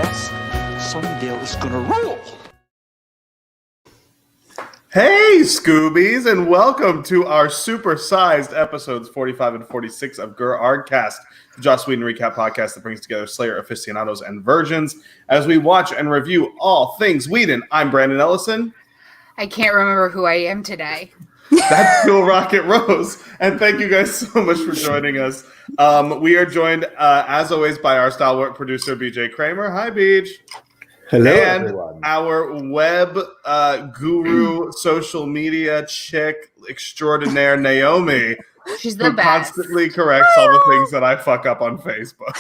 because Sunnydale is gonna rule. Hey, Scoobies, and welcome to our super-sized episodes 45 and 46 of Gur Ardcast, the Joss Whedon recap podcast that brings together Slayer aficionados and virgins as we watch and review all things Whedon. I'm Brandon Ellison. I can't remember who I am today. That's Cool Rocket Rose, and thank you guys so much for joining us. We are joined, as always, by our stalwart producer, BJ Kramer. Hi, BJ. Hello, and everyone. Our web guru, social media chick extraordinaire, Naomi. She's the who best. Constantly corrects all the things that I fuck up on Facebook.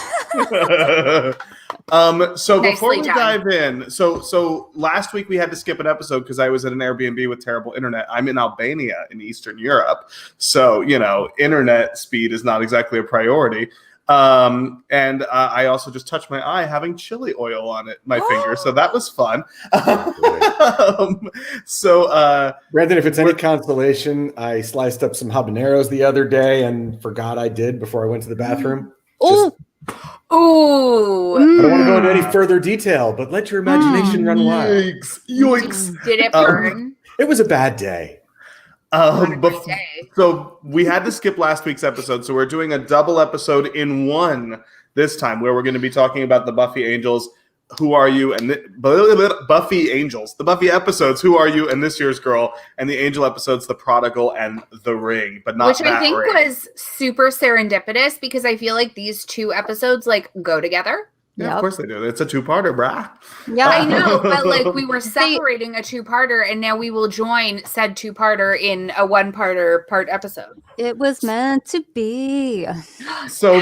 So before we dive in, so last week we had to skip an episode because I was at an Airbnb with terrible internet. I'm in Albania in Eastern Europe, so internet speed is not exactly a priority. And I also just touched my eye having chili oil on my finger. So that was fun. Brandon, if it's any consolation, I sliced up some habaneros the other day and forgot I did before I went to the bathroom. Ooh. I don't want to go into any further detail, but let your imagination run wild. Yikes. Did it burn? It was a bad day. So we had to skip last week's episode, so we're doing a double episode in one this time, where we're going to be talking about the Buffy Angels, Who Are You, and Buffy Angels, the Buffy episodes, Who Are You, and This Year's Girl, and the Angel episodes, The Prodigal and The Ring, but not Which that I think ring. was super serendipitous because I feel like these two episodes go together. Yeah, of course they do. It's a two-parter, brah. Yeah, I know, but we were separating a two-parter, and now we will join said two-parter in a one-parter part episode. It was meant to be. So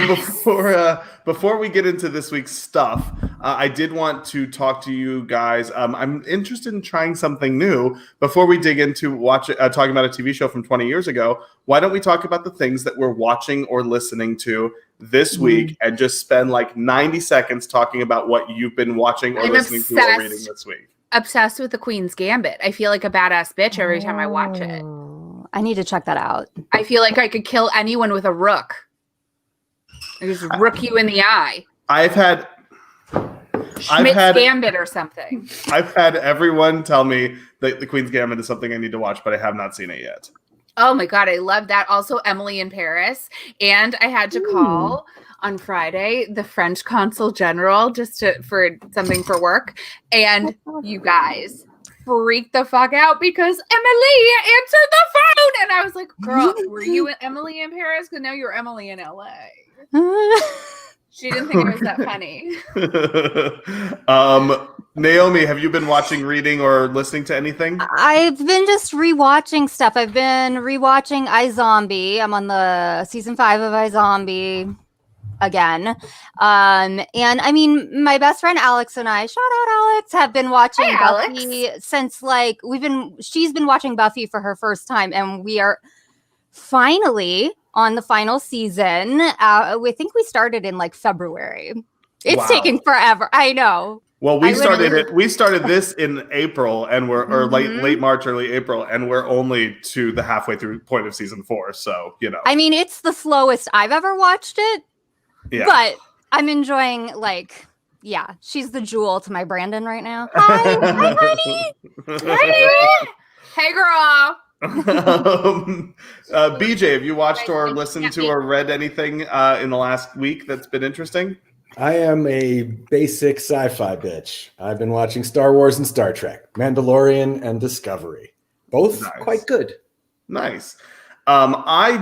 before we get into this week's stuff, I did want to talk to you guys. I'm interested in trying something new. Before we dig into talking about a TV show from 20 years ago, why don't we talk about the things that we're watching or listening to this week and just spend 90 seconds talking about what you've been watching or listening to or reading this week? Obsessed with the Queen's Gambit. I feel like a badass bitch every time I watch it. I need to check that out. I feel like I could kill anyone with a rook. I just rook you in the eye. I've had Gambit or something. I've had everyone tell me that the Queen's Gambit is something I need to watch, but I have not seen it yet. Oh my God, I love that. Also, Emily in Paris. And I had to call on Friday the French consul general for something for work. And you guys freaked the fuck out because Emily answered the phone. And I was like, girl, were you Emily in Paris? Because now you're Emily in LA. She didn't think it was that funny. Naomi, have you been watching, reading, or listening to anything? I've been just rewatching stuff. I've been rewatching iZombie. I'm on the season 5 of iZombie again. And I mean, my best friend Alex and I, shout out Alex, have been watching Buffy since she's been watching Buffy for her first time, and we are finally on the final season. I think we started in February. It's taking forever. I know. Well, we started this in April, and we're late March, early April, and we're only to the halfway through point of season 4. So I mean, it's the slowest I've ever watched it. Yeah. But I'm enjoying she's the jewel to my Brandon right now. Hi, honey. Hi. Hey, girl. BJ, have you watched or listened to or read anything in the last week that's been interesting? I am a basic sci-fi bitch. I've been watching Star Wars and Star Trek, Mandalorian and Discovery. Both quite good. Nice. I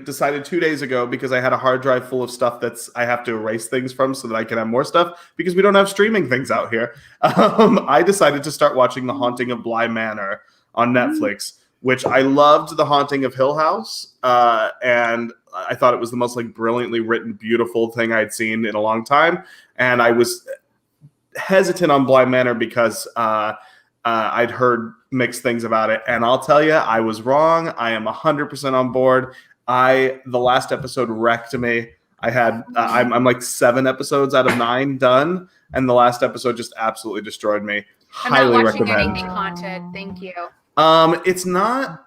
decided 2 days ago, because I had a hard drive full of stuff I have to erase things from so that I can have more stuff, because we don't have streaming things out here. I decided to start watching The Haunting of Bly Manor on Netflix, which I loved The Haunting of Hill House, and I thought it was the most brilliantly written, beautiful thing I'd seen in a long time. And I was hesitant on Bly Manor because I'd heard mixed things about it, and I'll tell you, I was wrong. I am 100% on board. The last episode wrecked me. I'm 7 episodes out of 9 done, and the last episode just absolutely destroyed me. I'm Highly not watching recommend. anything haunted. Thank you. It's not.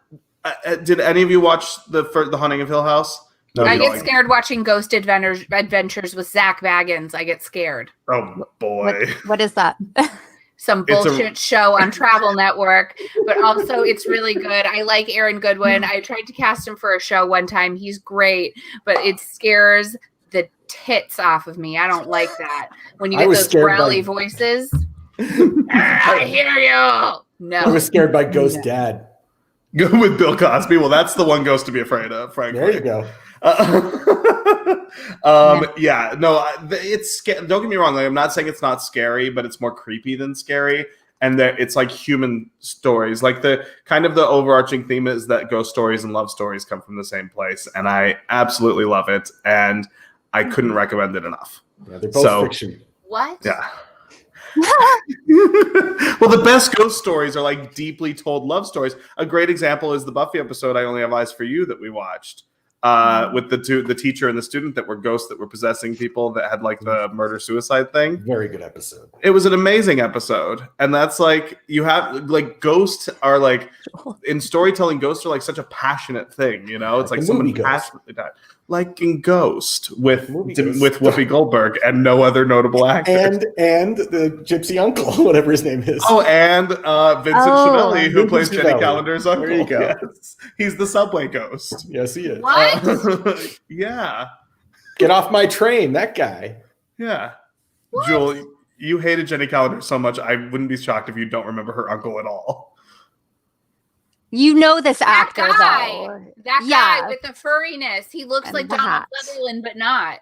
Did any of you watch the Haunting of Hill House? No, I you don't get like- scared watching Ghost Adventures with Zach Baggins. I get scared. Oh boy. What is that? Some It's a- bullshit show on Travel Network, but also it's really good. I like Aaron Goodwin. I tried to cast him for a show one time. He's great, but it scares the tits off of me. I don't like that. When you I get was those scared growly by- voices. I hear you. No. I was scared by Ghost Dad. Go with Bill Cosby. Well, that's the one ghost to be afraid of, frankly. There you go. Yeah, no, it's don't get me wrong. Like, I'm not saying it's not scary, but it's more creepy than scary. And it's like human stories. Like the kind of the overarching theme is that ghost stories and love stories come from the same place. And I absolutely love it. And I couldn't recommend it enough. Yeah, they're both fiction. What? Yeah. Well, the best ghost stories are like deeply told love stories. A great example is the Buffy episode "I Only Have Eyes for You" that we watched with the teacher and the student that were ghosts that were possessing people that had like the murder suicide thing. Very good episode. It was an amazing episode, and that's like you have like ghosts are like in storytelling. Ghosts are like such a passionate thing, you know. It's like The someone movie Ghost. passionately died, like in Ghost with Movie Ghost. Whoopi Goldberg and no other notable actors. And the gypsy uncle, whatever his name is. Oh, and Vincent Oh, Chiavelli, who Vincent plays Jenny Chiavelli. Calendar's uncle. There you go. Yes. He's the subway ghost. Yes, he is. What? Yeah. Get off my train, that guy. Yeah. Jewel, you hated Jenny Calendar so much, I wouldn't be shocked if you don't remember her uncle at all. You know this That actor guy. though. That Yeah. guy with the furriness. He looks And like the Donald hat. Sutherland, but not.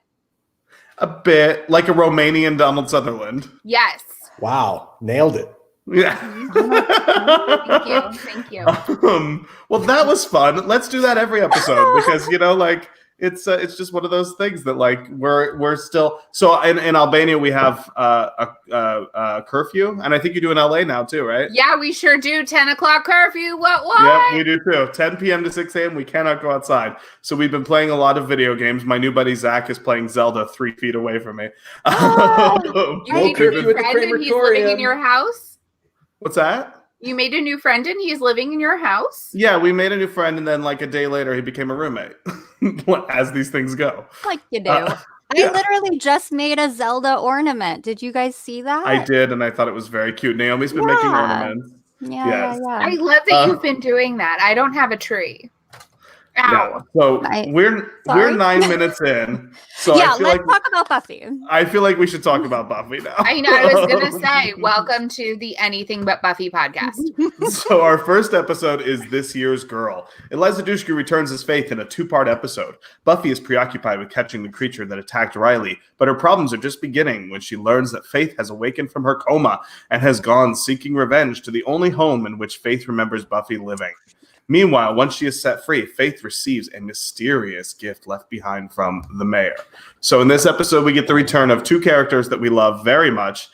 A bit like a Romanian Donald Sutherland. Yes. Wow, nailed it. Yeah. Thank you. Thank you. Well, that was fun. Let's do that every episode because you know, like it's just one of those things that like we're still. So in Albania we have a curfew, and I think you do in LA now too, right? Yeah, we sure do. 10 o'clock curfew. What? Yeah, we do too. 10 p.m. to 6 a.m. We cannot go outside. So we've been playing a lot of video games. My new buddy Zach is playing Zelda 3 feet away from me. You made a curfew new at the friend and he's living in crematorium. your house? What's that? You made a new friend and he's living in your house? Yeah, we made a new friend, and then like a day later, he became a roommate. As these things go. Like you do. Yeah. I literally just made a Zelda ornament. Did you guys see that? I did, and I thought it was very cute. Naomi's been making Yeah. ornaments. Yeah, Yes. I yeah. love that you've been doing that. I don't have a tree. Ow. Yeah. So we're Sorry. 9 minutes in. So Yeah, I feel let's like talk about Buffy. I feel like we should talk about Buffy now. I know. I was going to say, welcome to the Anything But Buffy podcast. So our first episode is This Year's Girl. Eliza Dushku returns as Faith in a 2-part episode. Buffy is preoccupied with catching the creature that attacked Riley, but her problems are just beginning when she learns that Faith has awakened from her coma and has gone seeking revenge to the only home in which Faith remembers Buffy living. Meanwhile, once she is set free, Faith receives a mysterious gift left behind from the mayor. So in this episode, we get the return of 2 characters that we love very much.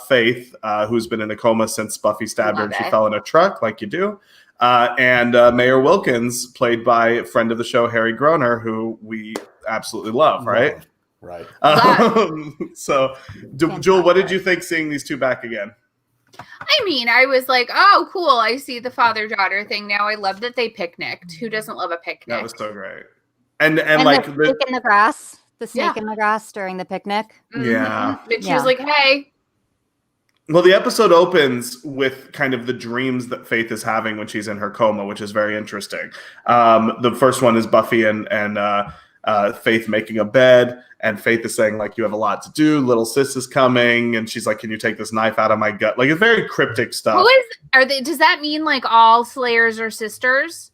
Faith, who's been in a coma since Buffy stabbed her and she fell in a truck, like you do. And Mayor Wilkins, played by friend of the show, Harry Groner, who we absolutely love, right? Right. So, Jewel, what did you think seeing these 2 back again? I mean, I was like, oh, cool. I see the father-daughter thing now. I love that they picnicked. Who doesn't love a picnic? That was so great. And And like, the snake in the grass. The snake Yeah. in the grass during the picnic. Yeah. But she Yeah. was like, hey. Well, the episode opens with kind of the dreams that Faith is having when she's in her coma, which is very interesting. The first one is Buffy and Faith making a bed, and Faith is saying, like, you have a lot to do. Little sis is coming, and she's like, can you take this knife out of my gut? Like, it's very cryptic stuff. Does that mean like all Slayers are sisters?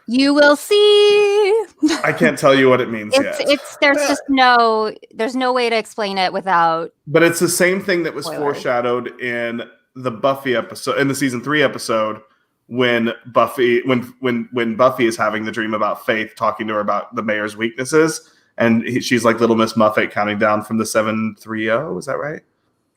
You will see. I can't tell you what it means yet. There's no way to explain it without. But it's the same thing that was Spoilers. foreshadowed in the Buffy episode, in the season 3 episode, when Buffy is having the dream about Faith, talking to her about the mayor's weaknesses, and she's like Little Miss Muffet counting down from the 730. Is that right?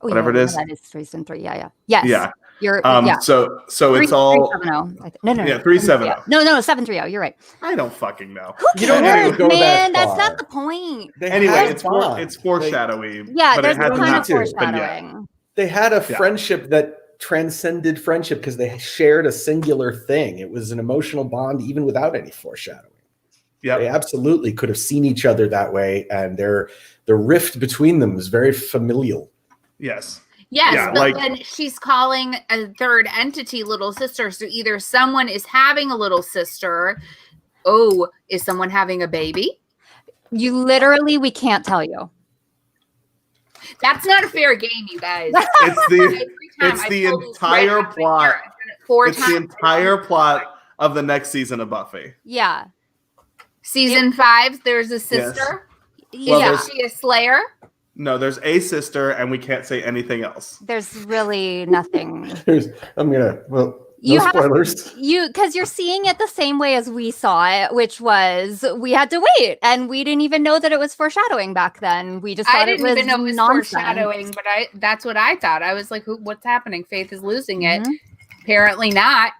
Oh, Whatever yeah, it is. That is 373. Yeah. Yes. Yeah. You're. So it's all. 370. No. Yeah, 370. No, 730. You're right. I don't fucking know. You don't Cares, need to go man. that That's far. not the point. They Anyway, had it's fun. it's foreshadowy. Yeah, but there's it a hasn't ton of happened yet. foreshadowing. They had a Yeah. friendship that transcended friendship because they shared a singular thing. It was an emotional bond even without any foreshadowing. Yeah, They absolutely could have seen each other that way, and the rift between them is very familial. Yes. Yes, Yeah, but then she's calling a third entity little sister. So either someone is having a little sister. Oh, is someone having a baby? We can't tell you. That's not a fair game, you guys. It's the entire plot. It's the entire plot of the next season of Buffy. Yeah. Season 5, there's a sister. Yes. Is she a slayer? No, there's a sister, and we can't say anything else. There's really nothing. No spoilers. Because you're seeing it the same way as we saw it, which was we had to wait, and we didn't even know that it was foreshadowing back then. We just thought it was even know it was nonsense. foreshadowing, but that's what I thought. I was like, what's happening? Faith is losing it. Apparently not.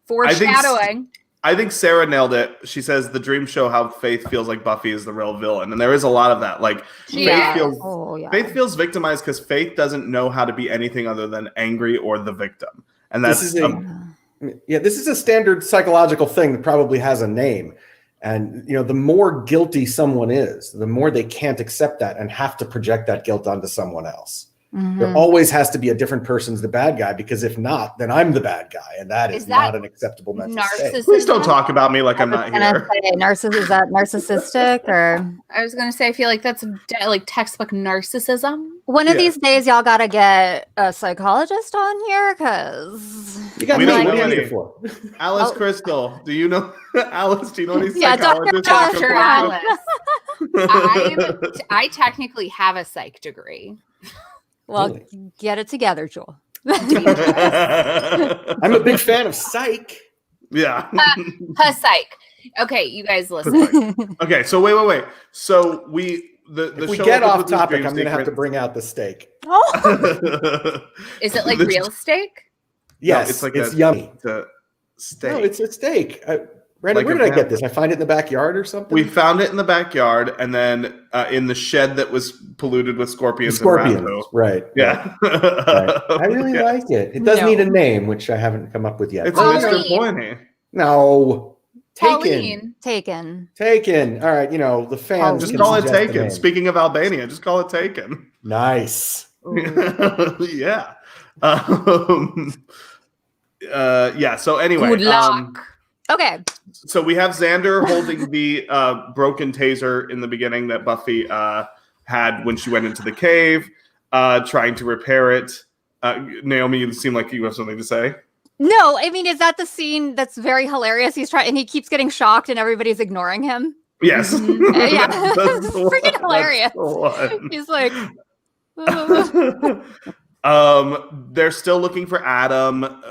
Foreshadowing. I think Sarah nailed it. She says the dreams show how Faith feels like Buffy is the real villain, and there is a lot of that. Like Faith feels victimized because Faith doesn't know how to be anything other than angry or the victim, and that's this is a standard psychological thing that probably has a name. And the more guilty someone is, the more they can't accept that and have to project that guilt onto someone else. There always has to be a different person's the bad guy, because if not, then I'm the bad guy, and that is not an acceptable mental state. Please don't talk about me like I'm not here. Is that narcissistic, or? I was gonna say, I feel like that's like textbook narcissism. One of these days, y'all gotta get a psychologist on here, because you got me for. Alice Crystal, do you know Alice? Do you know any psychologists? Dr. Alice. I technically have a psych degree. Well, really? Get it together, Joel. I'm a big fan of Psych. Yeah. Psych. Okay, you guys listen. Okay, so wait. So if we get off topic, I'm going to have to bring out the steak. Oh. Is it like real steak? Yes, no, it's yummy. It's a steak. No, it's a steak. Brandon, where did I get this? I find it in the backyard or something? We found it in the backyard, and then in the shed that was polluted with scorpions. Right. Yeah. Right. I really like it. It does need a name, which I haven't come up with yet. It's Mr. Pointy. No. Taken. All right, the fans. Just call it Taken. Speaking of Albania, just call it Taken. Nice. Yeah. Yeah. So anyway. Good luck. Okay. So we have Xander holding the broken taser in the beginning that Buffy had when she went into the cave, trying to repair it. Naomi, you seem like you have something to say. No, I mean, is that the scene that's very hilarious? He's trying, and he keeps getting shocked, and everybody's ignoring him. Yes. Yeah, it's freaking hilarious. He's like, they're still looking for Adam.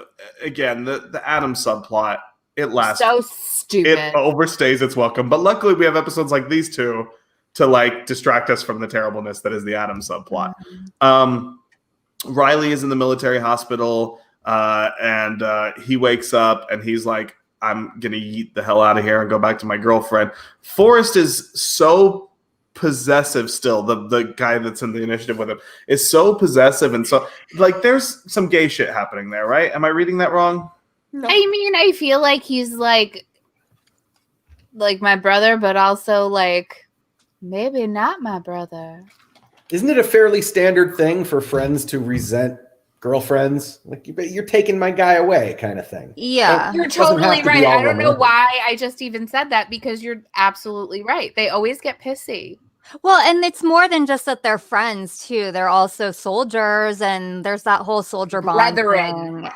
Again, the Adam subplot. It lasts. So stupid. It overstays its welcome. But luckily, we have episodes like these two to distract us from the terribleness that is the Adam subplot. Riley is in the military hospital, and he wakes up and he's like, "I'm gonna yeet the hell out of here and go back to my girlfriend." Forrest is so possessive still. The guy that's in the initiative with him is so possessive, and so there's some gay shit happening there, right? Am I reading that wrong? No. I mean, I feel like he's like my brother, but also maybe not my brother. Isn't it a fairly standard thing for friends to resent girlfriends? You're taking my guy away, kind of thing. Yeah, you're totally right. I don't know why I just even said that, because you're absolutely right. They always get pissy. Well, and it's more than just that they're friends too. They're also soldiers, and there's that whole soldier bond thing.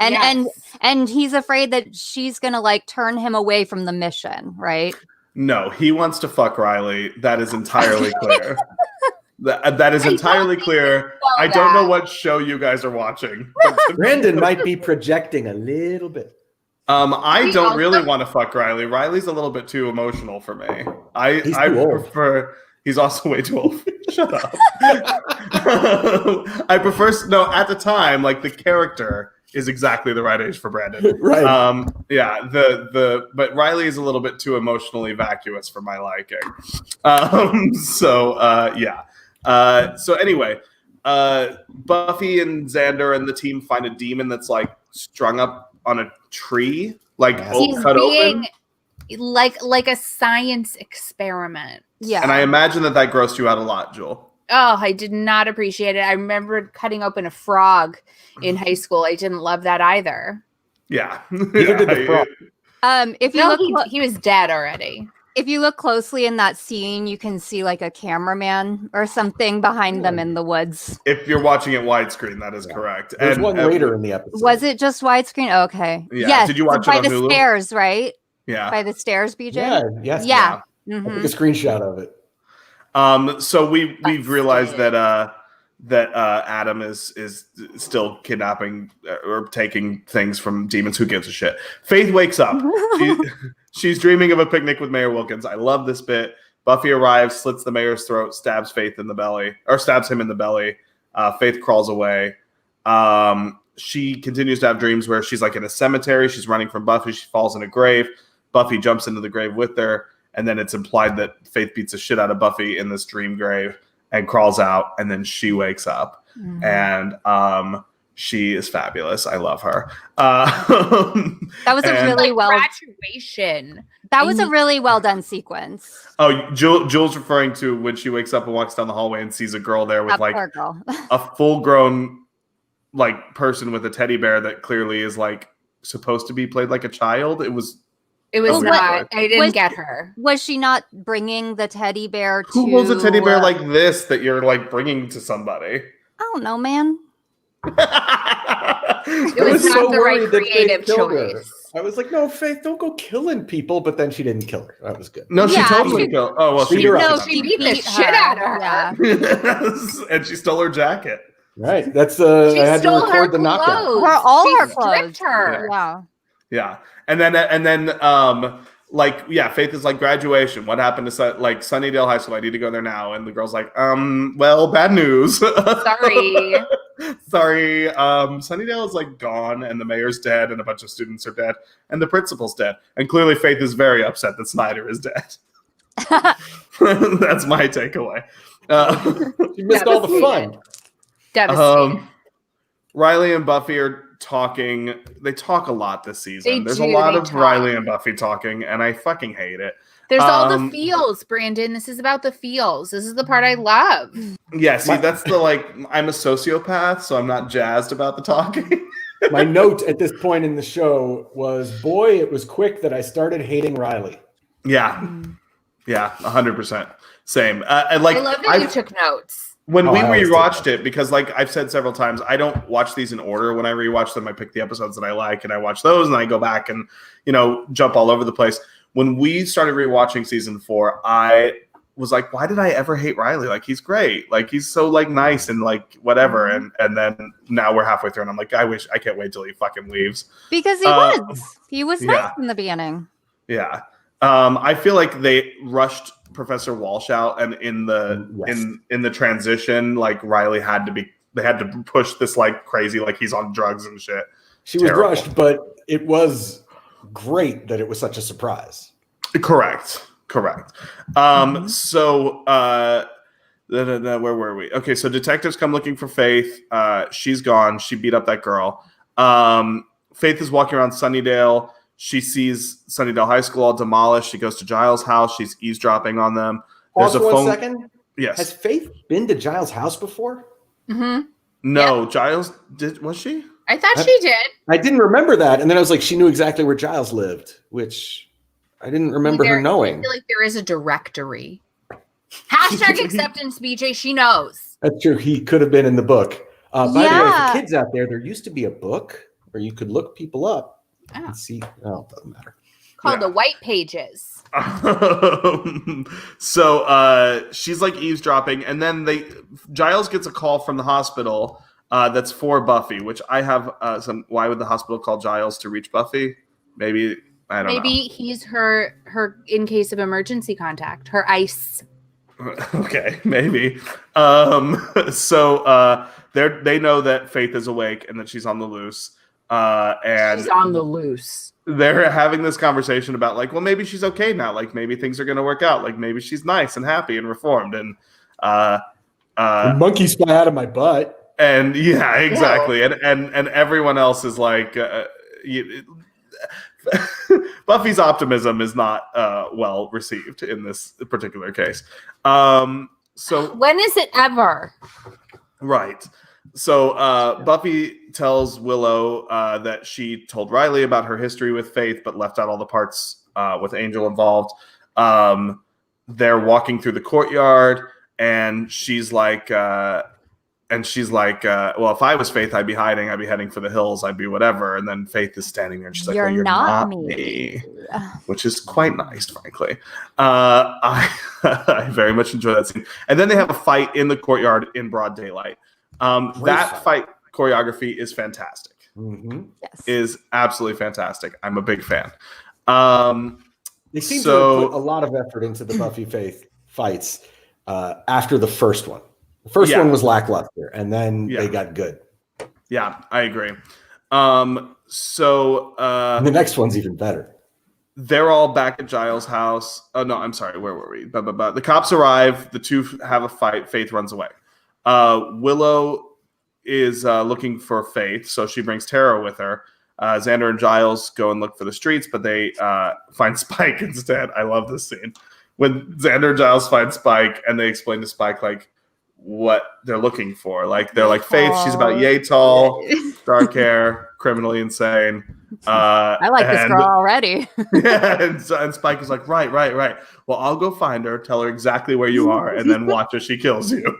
And he's afraid that she's gonna turn him away from the mission, right? No, he wants to fuck Riley. That is entirely clear. That is entirely clear. I don't know what show you guys are watching. Brandon might be projecting a little bit. I don't really want to fuck Riley. Riley's a little bit too emotional for me. I prefer. He's also way too old. Shut up. I prefer at the time, the character is exactly the right age for Brandon. Right. Yeah. But Riley is a little bit too emotionally vacuous for my liking. Yeah. So anyway, Buffy and Xander and the team find a demon that's strung up on a tree, cut open. like a science experiment. Yeah. And I imagine that grossed you out a lot, Jewel. Oh, I did not appreciate it. I remember cutting open a frog in high school. I didn't love that either. Yeah. Neither did the frog. If you No, look he was dead already. if you look closely in that scene, you can see like a cameraman or something behind them in the woods. If you're watching it widescreen, that is correct. There's one later in the episode. Was it just widescreen? Okay. Yeah. Yes. Did you watch by it on the Hulu? stairs, right? Yeah. By the stairs, BJ? Yeah, yes. Yeah. I Mhm. took a screenshot of it. So we've realized that Adam is still kidnapping or taking things from demons. Who gives a shit? Faith wakes up. She's dreaming of a picnic with Mayor Wilkins. I love this bit. Buffy arrives, slits the mayor's throat, stabs Faith in the belly, or stabs him in the belly. Faith crawls away. She continues to have dreams where she's like in a cemetery. She's running from Buffy. She falls in a grave. Buffy jumps into the grave with her. And then it's implied that Faith beats the shit out of Buffy in this dream grave and crawls out. And then she wakes up. Mhm. And she is fabulous. I love her. That was a really well. Graduation. That was a really well done sequence. Oh, Jules referring to when she wakes up and walks down the hallway and sees a girl there with That like poor girl. a full-grown like person with a teddy bear that clearly is like supposed to be played like a child. It was Well, not. I didn't get her. Was she not bringing the teddy bear to? Who holds a teddy bear like this that you're like bringing to somebody? I don't know, man. It was not the right creative choice. I was like, no, Faith, don't go killing people. But then she didn't kill her. That was good. No, Yeah, she totally she- killed. Oh well, Beat she her up. No, She beat the shit out of her. Yeah. Yes, and she stole her jacket. Right. That's She I had to stole her record the knockout. clothes. Or all She her stripped clothes. her. Yeah. Yeah, and then like Faith is like graduation. What happened to Sunnydale High School? I need to go there now. And the girl's like, well, bad news. Sorry. Sorry. Sunnydale is like gone, and the mayor's dead, and a bunch of students are dead, and the principal's dead. And clearly, Faith is very upset that Snyder is dead. That's my takeaway. You missed all the fun. Devastating. Riley and Buffy are talking. They talk a lot this season. There's a do, lot they of talk. Riley and Buffy talking, and I fucking hate it. There's all the feels, Brandon. This is about the feels. This is the part I love. Yeah, see, that's the I'm a sociopath, so I'm not jazzed about the talking. My note at this point in the show was, boy, it was quick that I started hating Riley. Yeah, 100%. Same. And I love that you took notes. When Oh, we I always do rewatched that. it, because I've said several times, I don't watch these in order. When I rewatch them, I pick the episodes that I like, and I watch those, and I go back and jump all over the place. When we started rewatching season 4, I was like, why did I ever hate Riley? Like, he's great. Like, he's so nice and whatever. And then now we're halfway through, and I'm like, I can't wait till he fucking leaves. Because he was nice yeah. in the beginning. Yeah. I feel like they rushed Professor Walsh out, and in the Yes. in the transition, Riley they had to push this crazy, he's on drugs and shit. She was Terrible. rushed, but it was great that it was such a surprise. Correct. So where were we? Okay, so detectives come looking for Faith. She's gone. She beat up that girl. Faith is walking around Sunnydale. She sees Sunnydale High School all demolished. She goes to Giles' house. She's eavesdropping on them. There's Also, a phone. 1 second. Yes. Has Faith been to Giles' house before? Mm-hmm. No, Giles was she? I thought she did. I didn't remember that. And then I was like, she knew exactly where Giles lived, which I didn't remember her I knowing. feel like there is a directory. Hashtag acceptance, BJ. She knows. That's true. He could have been in the book. By the way, Yeah. for kids out there used to be a book where you could look people up Oh. and see. Oh, it doesn't matter. Called Yeah. the White Pages. So she's eavesdropping, and then Giles gets a call from the hospital that's for Buffy, which I have why would the hospital call Giles to reach Buffy? Maybe I don't know. Maybe he's her in case of emergency contact, her ICE. Okay, maybe. So they know that Faith is awake and that she's on the loose. And She's on the loose. they're having this conversation about well, maybe she's okay now. Maybe things are going to work out. Maybe she's nice and happy and reformed. And The monkeys fly out of my butt. and yeah, exactly. And everyone else is Buffy's optimism is not well received in this particular case. So When is it ever? right. So Buffy tells Willow that she told Riley about her history with Faith, but left out all the parts with Angel involved. They're walking through the courtyard, and she's like, well, if I was Faith, I'd be hiding. I'd be heading for the hills. I'd be whatever. And then Faith is standing there, and she's like, You're well, you're not not me. me. Which is quite nice, frankly. I very much enjoy that scene. And then they have a fight in the courtyard in broad daylight. That fight choreography is fantastic. Mm-hmm. Yes. Is absolutely fantastic. I'm a big fan. They seem to have put a lot of effort into the Buffy Faith fights after the first one. The first one was lackluster, and then they got good. Yeah, I agree. And the next one's even better. They're all back at Giles' house. Oh, no, I'm sorry. Where were we? The cops arrive. The two have a fight. Faith runs away. Willow is looking for Faith, so she brings Tara with her. Xander and Giles go and look for the streets, but they find Spike instead. I love this scene. When Xander and Giles find Spike, and they explain to Spike, like, what they're looking for. Like, they're like, Faith, she's about yay tall, dark hair, criminally insane. I like this girl already. And Spike is like, right. Well, I'll go find her, tell her exactly where you are, and then watch as she kills you.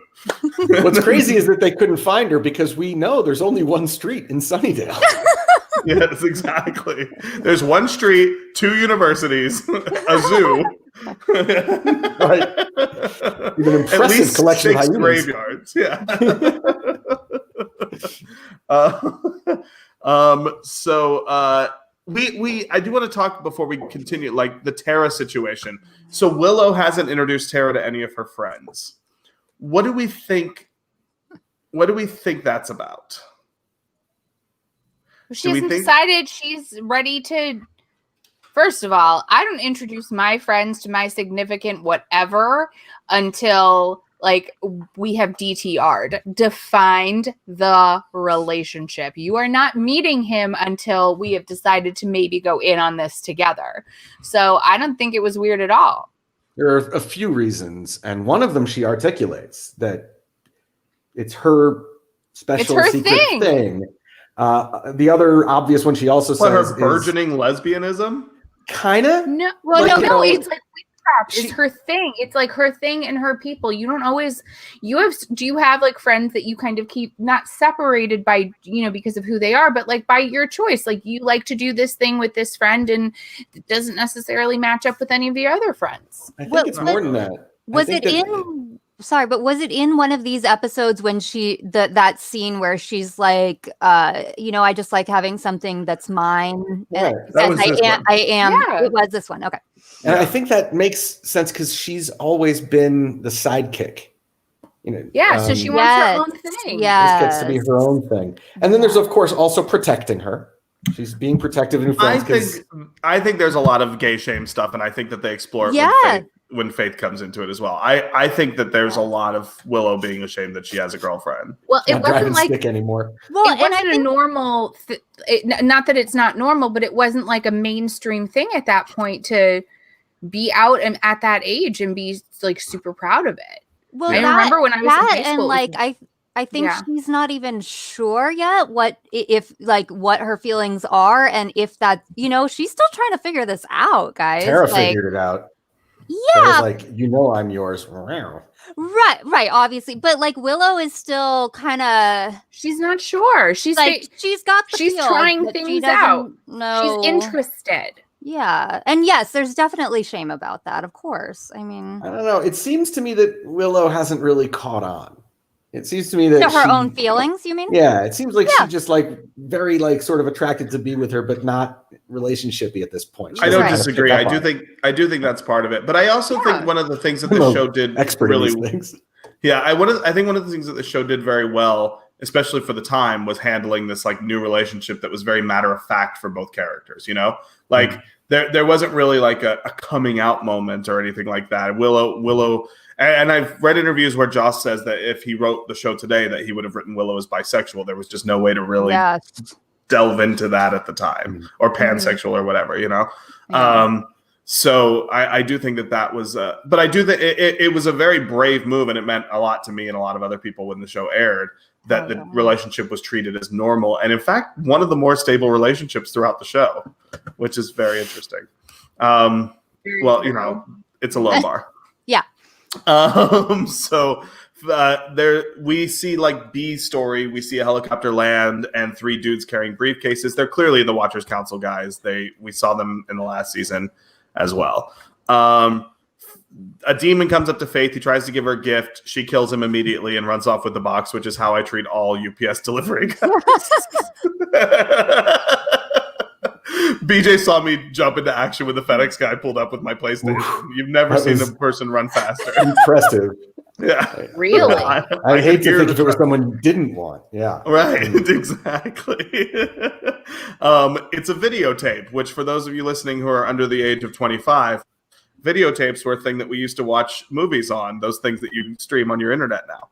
What's crazy is that they couldn't find her because we know there's only one street in Sunnydale. Yes, exactly. There's one street, 2 universities, a zoo. Right. Even impressive At least collection 6 of hyenas. graveyards. Yeah. I do want to talk before we continue, like the Tara situation. So Willow hasn't introduced Tara to any of her friends. What do we think that's about? She hasn't decided she's ready to. First of all, I don't introduce my friends to my significant whatever until like we have DTR'd, defined the relationship. You are not meeting him until we have decided to maybe go in on this together. So I don't think it was weird at all. There are a few reasons, and one of them she articulates that it's her special It's her secret thing. The other obvious one she also says her burgeoning lesbianism? Kind of. No, well, Like, no, you know, it's like witchcraft. It's her thing. It's like her thing and her people. You don't always. Do you have like friends that you kind of keep not separated by because of who they are, but like by your choice? Like you like to do this thing with this friend, and it doesn't necessarily match up with any of your other friends. I think it's more than that. Was it in one of these episodes when that scene where she's like, I just like having something that's mine. Yeah, I am. Yeah. It was this one. Okay. And I think that makes sense because she's always been the sidekick. So she wants her own thing. Yeah, this gets to be her own thing. And then there's of course also protecting her. She's being protective in friends. I think there's a lot of gay shame stuff, and I think that they explore it when Faith comes into it as well. I think that there's a lot of Willow being ashamed that she has a girlfriend. Well, it Not wasn't driving like stick anymore. Well, it wasn't a normal. Not that it's not normal, but it wasn't like a mainstream thing at that point to be out and at that age and be like super proud of it. Well, I remember when I was in high school, and like I think she's not even sure yet what her feelings are, and if that she's still trying to figure this out, guys. Tara figured it out. Yeah, like I'm yours. Right, obviously, but like Willow is still kind of. She's not sure. She's like she's got. She's trying things out. No, she's interested. Yeah, and yes, there's definitely shame about that. Of course, I mean, I don't know. It seems to me that Willow hasn't really caught on. It seems to me that her own feelings. You mean? Yeah, it seems like she's just like very like sort of attracted to be with her, but not relationshipy at this point. I don't disagree. I do think that's part of it, but I also think one of the things that the show did really things. Yeah, I think one of the things that the show did very well, especially for the time, was handling this like new relationship that was very matter of fact for both characters. Like there wasn't really like a coming out moment or anything like that. Willow. And I've read interviews where Joss says that if he wrote the show today, that he would have written Willow as bisexual. There was just no way to really delve into that at the time, or pansexual or whatever, you know. Yeah. So I do think that was, but I do think it was a very brave move, and it meant a lot to me and a lot of other people when the show aired that the relationship was treated as normal, and in fact, one of the more stable relationships throughout the show, which is very interesting. Well, you know, it's a low bar. Yeah. So there we see like B's story. We see a helicopter land and 3 dudes carrying briefcases. They're clearly the Watchers Council guys. We saw them in the last season as well. A demon comes up to Faith. He tries to give her a gift. She kills him immediately and runs off with the box, which is how I treat all UPS delivery guys. BJ saw me jump into action when the FedEx guy pulled up with my PlayStation. You've never seen a person run faster. Impressive. Yeah. Really? I hate to think if it was someone you didn't want. Yeah. Right. Exactly. It's a videotape, which for those of you listening who are under the age of 25, videotapes were a thing that we used to watch movies on, those things that you stream on your internet now.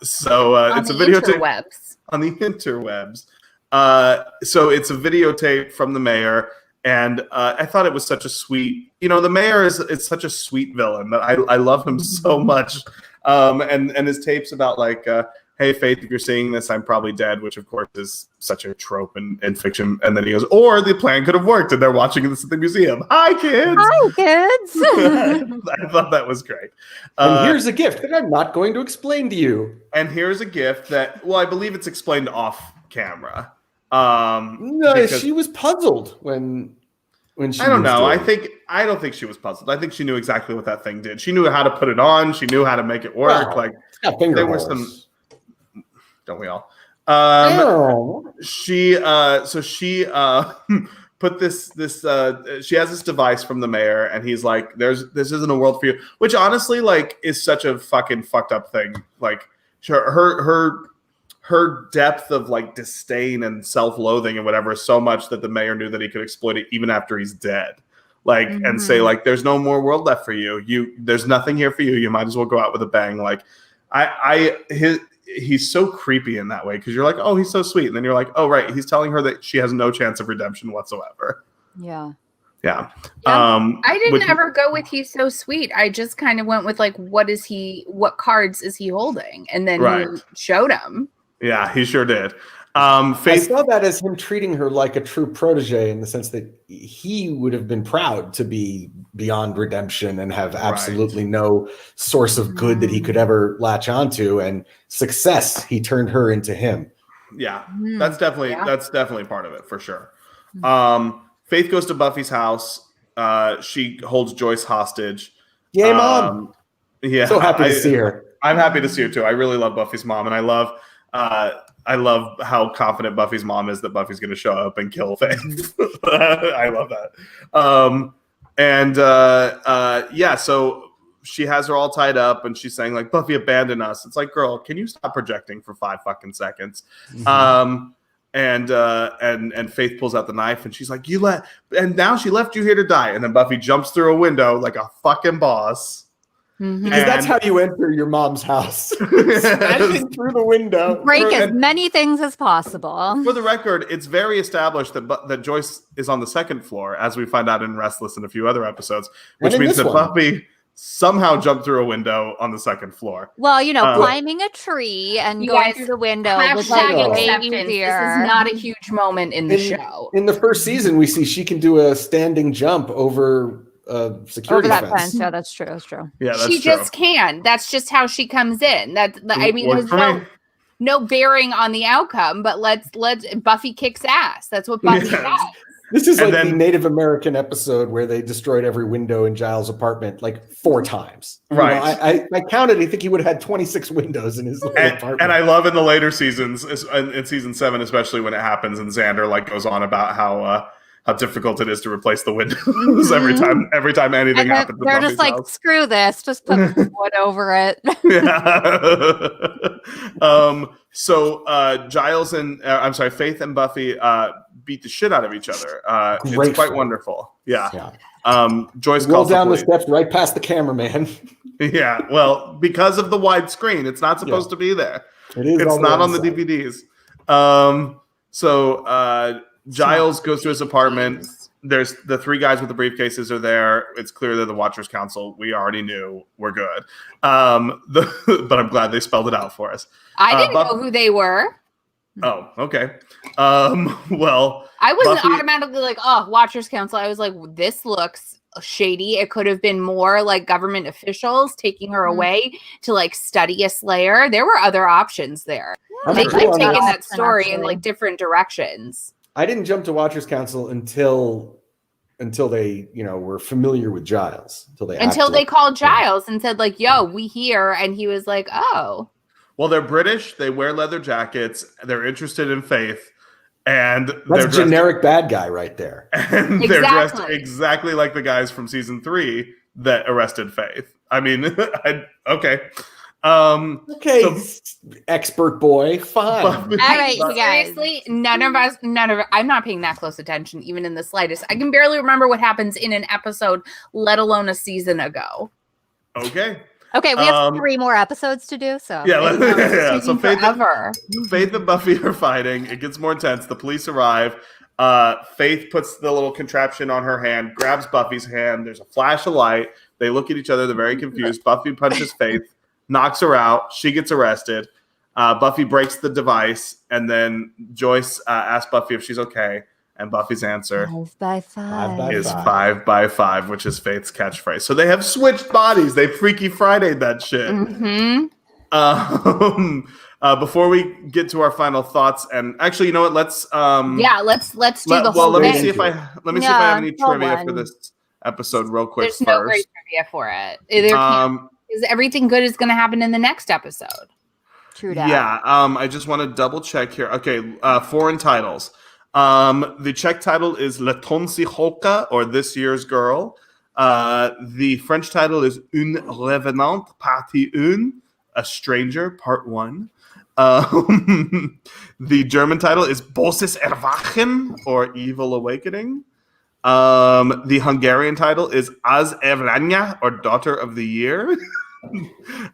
So it's a videotape on the interwebs. So it's a videotape from the mayor, and I thought it was such a sweet, you know, the mayor is such a sweet villain that I love him so much. And his tapes about like, hey, Faith, if you're seeing this, I'm probably dead, which of course is such a trope in fiction. And then he goes, or the plan could have worked, and they're watching this at the museum. Hi, kids. Hi, kids. I thought that was great. And here's a gift that I'm not going to explain to you. And here's a gift that, well, I believe it's explained off camera. No, she was puzzled when she. I don't know. I don't think she was puzzled. I think she knew exactly what that thing did. She knew how to put it on. She knew how to make it work. Wow. Like It's got finger there were holes. some. Don't we all? Oh. She put this she has this device from the mayor, and he's like, this isn't a world for you, which honestly like is such a fucking fucked up thing. Like her depth of like disdain and self-loathing and whatever is so much that the mayor knew that he could exploit it even after he's dead. Like, and say like, there's no more world left for you. There's nothing here for you. You might as well go out with a bang. Like he's so creepy in that way. Cause you're like, oh, he's so sweet. And then you're like, oh, right. He's telling her that she has no chance of redemption whatsoever. Yeah. Yeah. I didn't ever go with he's so sweet. I just kind of went with like, what cards is he holding? And then he showed him. Yeah, he sure did. Faith, I saw that as him treating her like a true protege, in the sense that he would have been proud to be beyond redemption and have absolutely no source of good that he could ever latch onto, and success. He turned her into him. Yeah, that's definitely part of it for sure. Faith goes to Buffy's house. She holds Joyce hostage. Yay, Mom! Yeah, so happy to see her. I'm happy to see her too. I really love Buffy's mom, and I love how confident Buffy's mom is that Buffy's going to show up and kill Faith. I love that. Yeah, so she has her all tied up, and she's saying like, Buffy abandoned us. It's like, girl, can you stop projecting for 5 fucking seconds? And Faith pulls out the knife, and she's like, and now she left you here to die. And then Buffy jumps through a window like a fucking boss. Because that's how you enter your mom's house. Smashing through the window. Break as many things as possible. For the record, it's very established that Joyce is on the 2nd floor, as we find out in Restless and a few other episodes, which means that Buffy somehow jumped through a window on the 2nd floor. Well, you know, climbing a tree and going through the window was like way easier. This is not a huge moment in the show. In the first season, we see she can do a standing jump over security fence. Yeah, that's true. That's true. Yeah, that's she just can. That's just how she comes in. I mean, there's no bearing on the outcome, but let's Buffy kicks ass. That's what Buffy does. This is like the Native American episode where they destroyed every window in Giles' apartment like 4 times. Right. You know, I counted. I think he would have had 26 windows in his apartment. And I love in the later seasons, in season 7, especially when it happens, and Xander like goes on about how difficult it is to replace the windows every time anything happens. They're just like, screw this, just put wood over it. Yeah. So Giles and Faith and Buffy beat the shit out of each other. It's quite wonderful. Yeah. Joyce rolls down the steps right past the cameraman. Yeah. Well, because of the wide screen, it's not supposed to be there. It is. It's not on the DVDs. So Giles goes to his apartment. There's the three guys with the briefcases are there. It's clear they're the Watchers Council. We already knew. We're good. But I'm glad they spelled it out for us. I didn't know who they were. Oh, okay. Well, I wasn't Buffy, automatically like, oh, Watchers Council. I was like, this looks shady. It could have been more like government officials taking her away to like study a Slayer. There were other options there. They keep taking that story in like different directions. I didn't jump to Watchers Council until they, were familiar with Giles. Until they called Giles and said like, yo, we here. And he was like, oh. Well, they're British. They wear leather jackets. They're interested in Faith. And that's generic bad guy right there. And they're dressed exactly like the guys from season 3 that arrested Faith. I mean, okay. Okay, so, expert boy, fine. All right, you guys. Seriously, none of I'm not paying that close attention, even in the slightest. I can barely remember what happens in an episode, let alone a season ago. Okay, we have 3 more episodes to do. So So Faith and Buffy are fighting. It gets more intense. The police arrive. Faith puts the little contraption on her hand, grabs Buffy's hand. There's a flash of light. They look at each other. They're very confused. Buffy punches Faith, knocks her out. She gets arrested. Buffy breaks the device, and then Joyce asks Buffy if she's okay. And Buffy's answer 5 by 5 is 5 by 5, which is Faith's catchphrase. So they have switched bodies. They Freaky Friday'd that shit. Mm-hmm. Before we get to our final thoughts, and actually, you know what? Let's do the whole let me thing. see if I have any trivia for this episode real quick. There's no great trivia for it. Is everything good is going to happen in the next episode? True that. Yeah. I just want to double check here. Okay. Foreign titles. The Czech title is Letonsi Holka, or This Year's Girl. The French title is Une Revenante, Partie 1, A Stranger, Part 1. The German title is Bosses Erwachen, or Evil Awakening. The Hungarian title is Az Evlanya, or Daughter of the Year.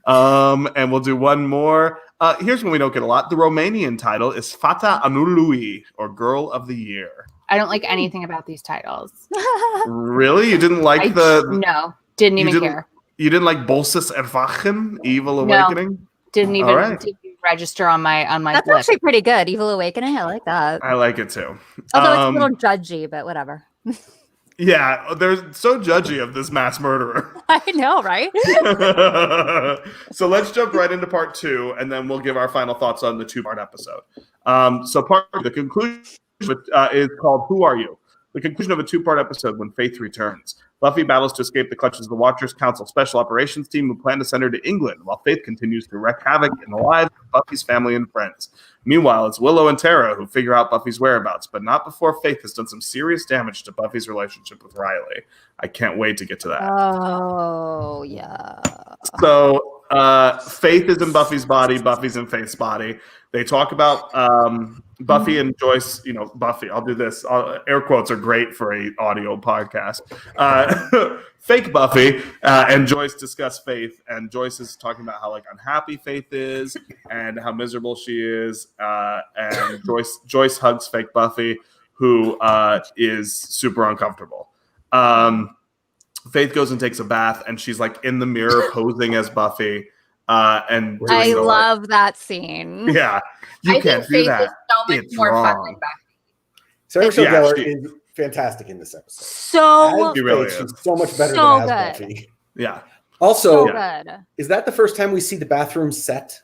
And we'll do one more. Here's one we don't get a lot. The Romanian title is Fata Anului, or Girl of the Year. I don't like anything about these titles. Really? You didn't like No, didn't even care. You didn't like Bosses Erwachen, Evil Awakening? No, didn't even register on my That's list. actually pretty good. Evil Awakening. I like that. I like it too. Although it's a little judgy, but whatever. Yeah, they're so judgy of this mass murderer. I know, right? So let's jump right into part 2, and then we'll give our final thoughts on the 2-part episode. So the conclusion is called Who Are You? The conclusion of a 2-part episode when Faith returns. Buffy battles to escape the clutches of the Watchers Council Special Operations Team who plan to send her to England, while Faith continues to wreak havoc in the lives of Buffy's family and friends. Meanwhile, it's Willow and Tara who figure out Buffy's whereabouts, but not before Faith has done some serious damage to Buffy's relationship with Riley. I can't wait to get to that. Oh, yeah. So Faith is in Buffy's body. Buffy's in Faith's body. They talk about Buffy and Joyce. Buffy. I'll do this. Air quotes are great for a audio podcast. Fake Buffy and Joyce discuss Faith, and Joyce is talking about how unhappy Faith is and how miserable she is. And Joyce hugs fake Buffy, who is super uncomfortable. Faith goes and takes a bath, and she's in the mirror posing as Buffy. And I love that scene. Yeah, I can't do that. Is so much more fun than Buffy. Sarah Michelle Gellar is fantastic in this episode. She really is. She's so much better than as Buffy. Yeah. Also, good. Is that the first time we see the bathroom set?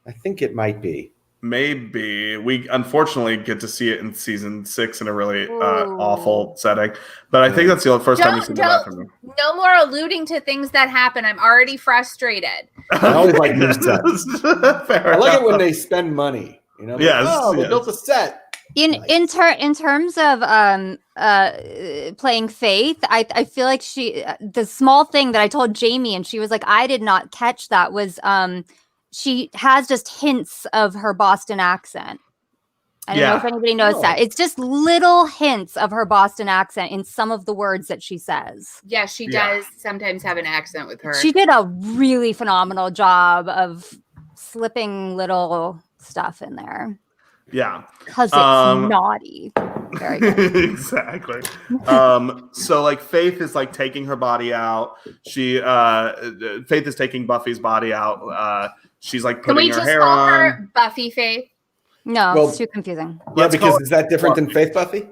I think it might be. Maybe. We unfortunately get to see it in season 6 in a really awful setting. But I think that's the first time we see the bathroom. No more alluding to things that happen. I'm already frustrated. I always like new sets. I like it when they spend money. Yes, they built a set. In terms of playing Faith, I feel like the small thing that I told Jamie, and she was like, I did not catch that, was she has just hints of her Boston accent. I don't know if anybody knows that. It's just little hints of her Boston accent in some of the words that she says. Yeah, she does sometimes have an accent with her. She did a really phenomenal job of slipping little stuff in there. Yeah. Because it's naughty. Very good. Exactly. So like Faith is like taking her body out. Faith is taking Buffy's body out. She's like Can we putting her just hair call on. her Buffy Faith? No, Well, it's too confusing. Yeah, Let's because call is that different than Faith Buffy?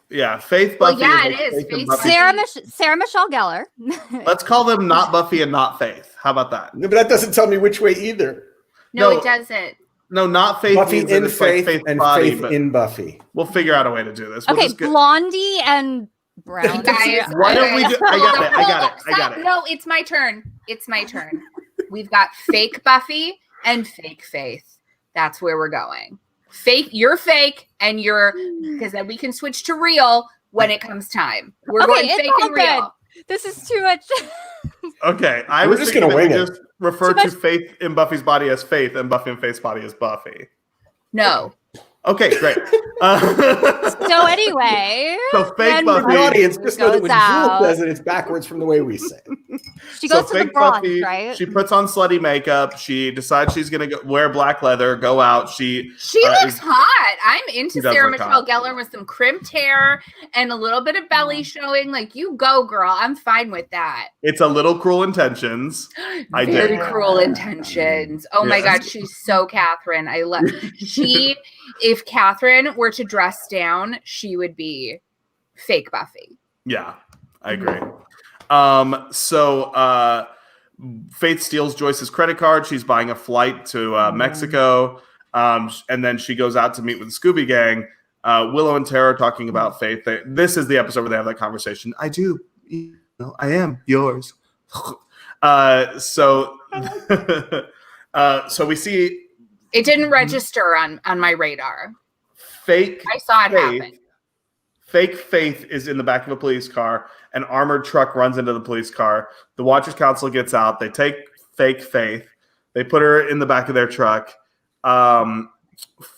Yeah, Faith Well, Buffy. yeah, like it is. Faith and Faith Buffy. Sarah Michelle Gellar. Let's call them not Buffy and not Faith. How about that? No, but that doesn't tell me which way either. No, No. it doesn't. No, not Faith. Buffy means that in it's like Faith Faith's and body, Faith but in Buffy. we'll figure out a way to do this. We'll Okay, just get- Blondie and Brown. Guys, Why don't we do- I got it, I got it, I got Stop. it. No, it's my turn. It's my turn. We've got fake Buffy and fake Faith. That's where we're going. Fake, you're fake, and you're, because then we can switch to real when it comes time. We're Okay, going it's fake all and real. good. This is too much. Okay, I We're was just thinking gonna that we wing it. just refer Too to much- Faith in Buffy's body as Faith and Buffy in Faith's body as Buffy. No. Okay, great. So anyway, So fake then Buffy. For the audience, just know that when goes out. Jewel says it, it's backwards from the way we say it. she goes to the fake bronze, Buffy, right? she puts on slutty makeup. She decides she's gonna wear black leather, go out. She Looks hot. I'm into She does Sarah look Michelle hot. Gellar with some crimped hair and a little bit of belly showing. Like, you go, girl. I'm fine with that. It's a little Cruel Intentions. I Very did. cruel intentions. Oh my Yes. God, she's so Catherine. I love if Catherine were to dress down, she would be fake Buffy. Yeah, I agree. Faith steals Joyce's credit card. She's buying a flight to Mexico. And then she goes out to meet with the Scooby Gang. Willow and Tara are talking about Faith. This is the episode where they have that conversation. I do. I am yours. So we see It didn't register on my radar. fake. I saw it Faith. happen. Fake Faith is in the back of a police car. An armored truck runs into the police car. The Watchers Council gets out. They take fake Faith. They put her in the back of their truck.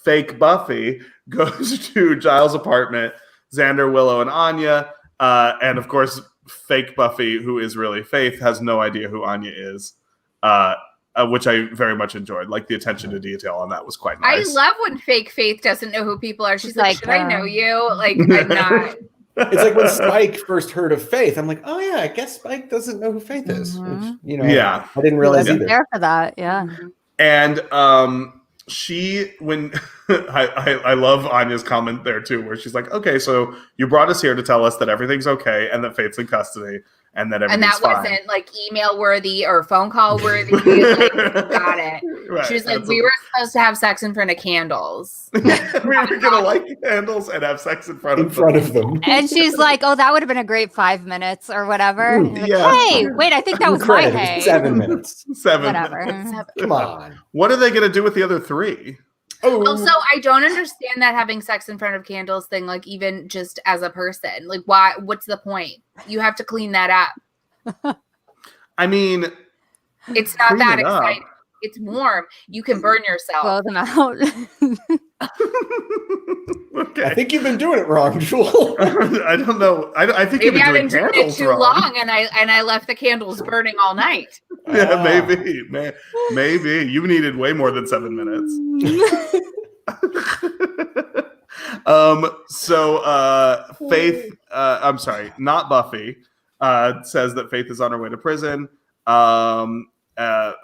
Fake Buffy goes to Giles' apartment. Xander, Willow, and Anya. And of course, fake Buffy, who is really Faith, has no idea who Anya is. Which I very much enjoyed. Like, the attention to detail on that was quite nice. I love when fake Faith doesn't know who people are. She's like, should I know um, you? Like, I'm not. It's like when Spike first heard of Faith. I'm like, oh yeah, I guess Spike doesn't know who Faith is. Which, Yeah. I didn't realize Wasn't either. there for that, yeah. And I love Anya's comment there too, where she's like, okay, so you brought us here to tell us that everything's okay and that Faith's in custody and that And everything's that fine. wasn't like email worthy or phone call worthy. Like, got it. Right, She was like, that's we were supposed to have sex in front of candles. we were gonna light candles and have sex in front of them. And she's like, oh, that would have been a great 5 minutes or whatever. And you're like, Yeah. hey, wait, I think that was my Credit, it hey. was 7 minutes. 7 Whatever. minutes. Come on. What are they gonna do with the other 3? Oh, Also, I don't understand that having sex in front of candles thing, like, even just as a person. Like, why? What's the point? You have to clean that up. I mean, It's not Clean that it up. exciting. It's warm. You can burn yourself. Blow them out. okay. I think you've been doing it wrong, Jewel. I don't know. I think you've Maybe been I've been doing doing it candles too wrong. long, and I left the candles burning all night. Yeah, maybe. Maybe you needed way more than 7 minutes. Faith, I'm sorry, not Buffy, says that Faith is on her way to prison.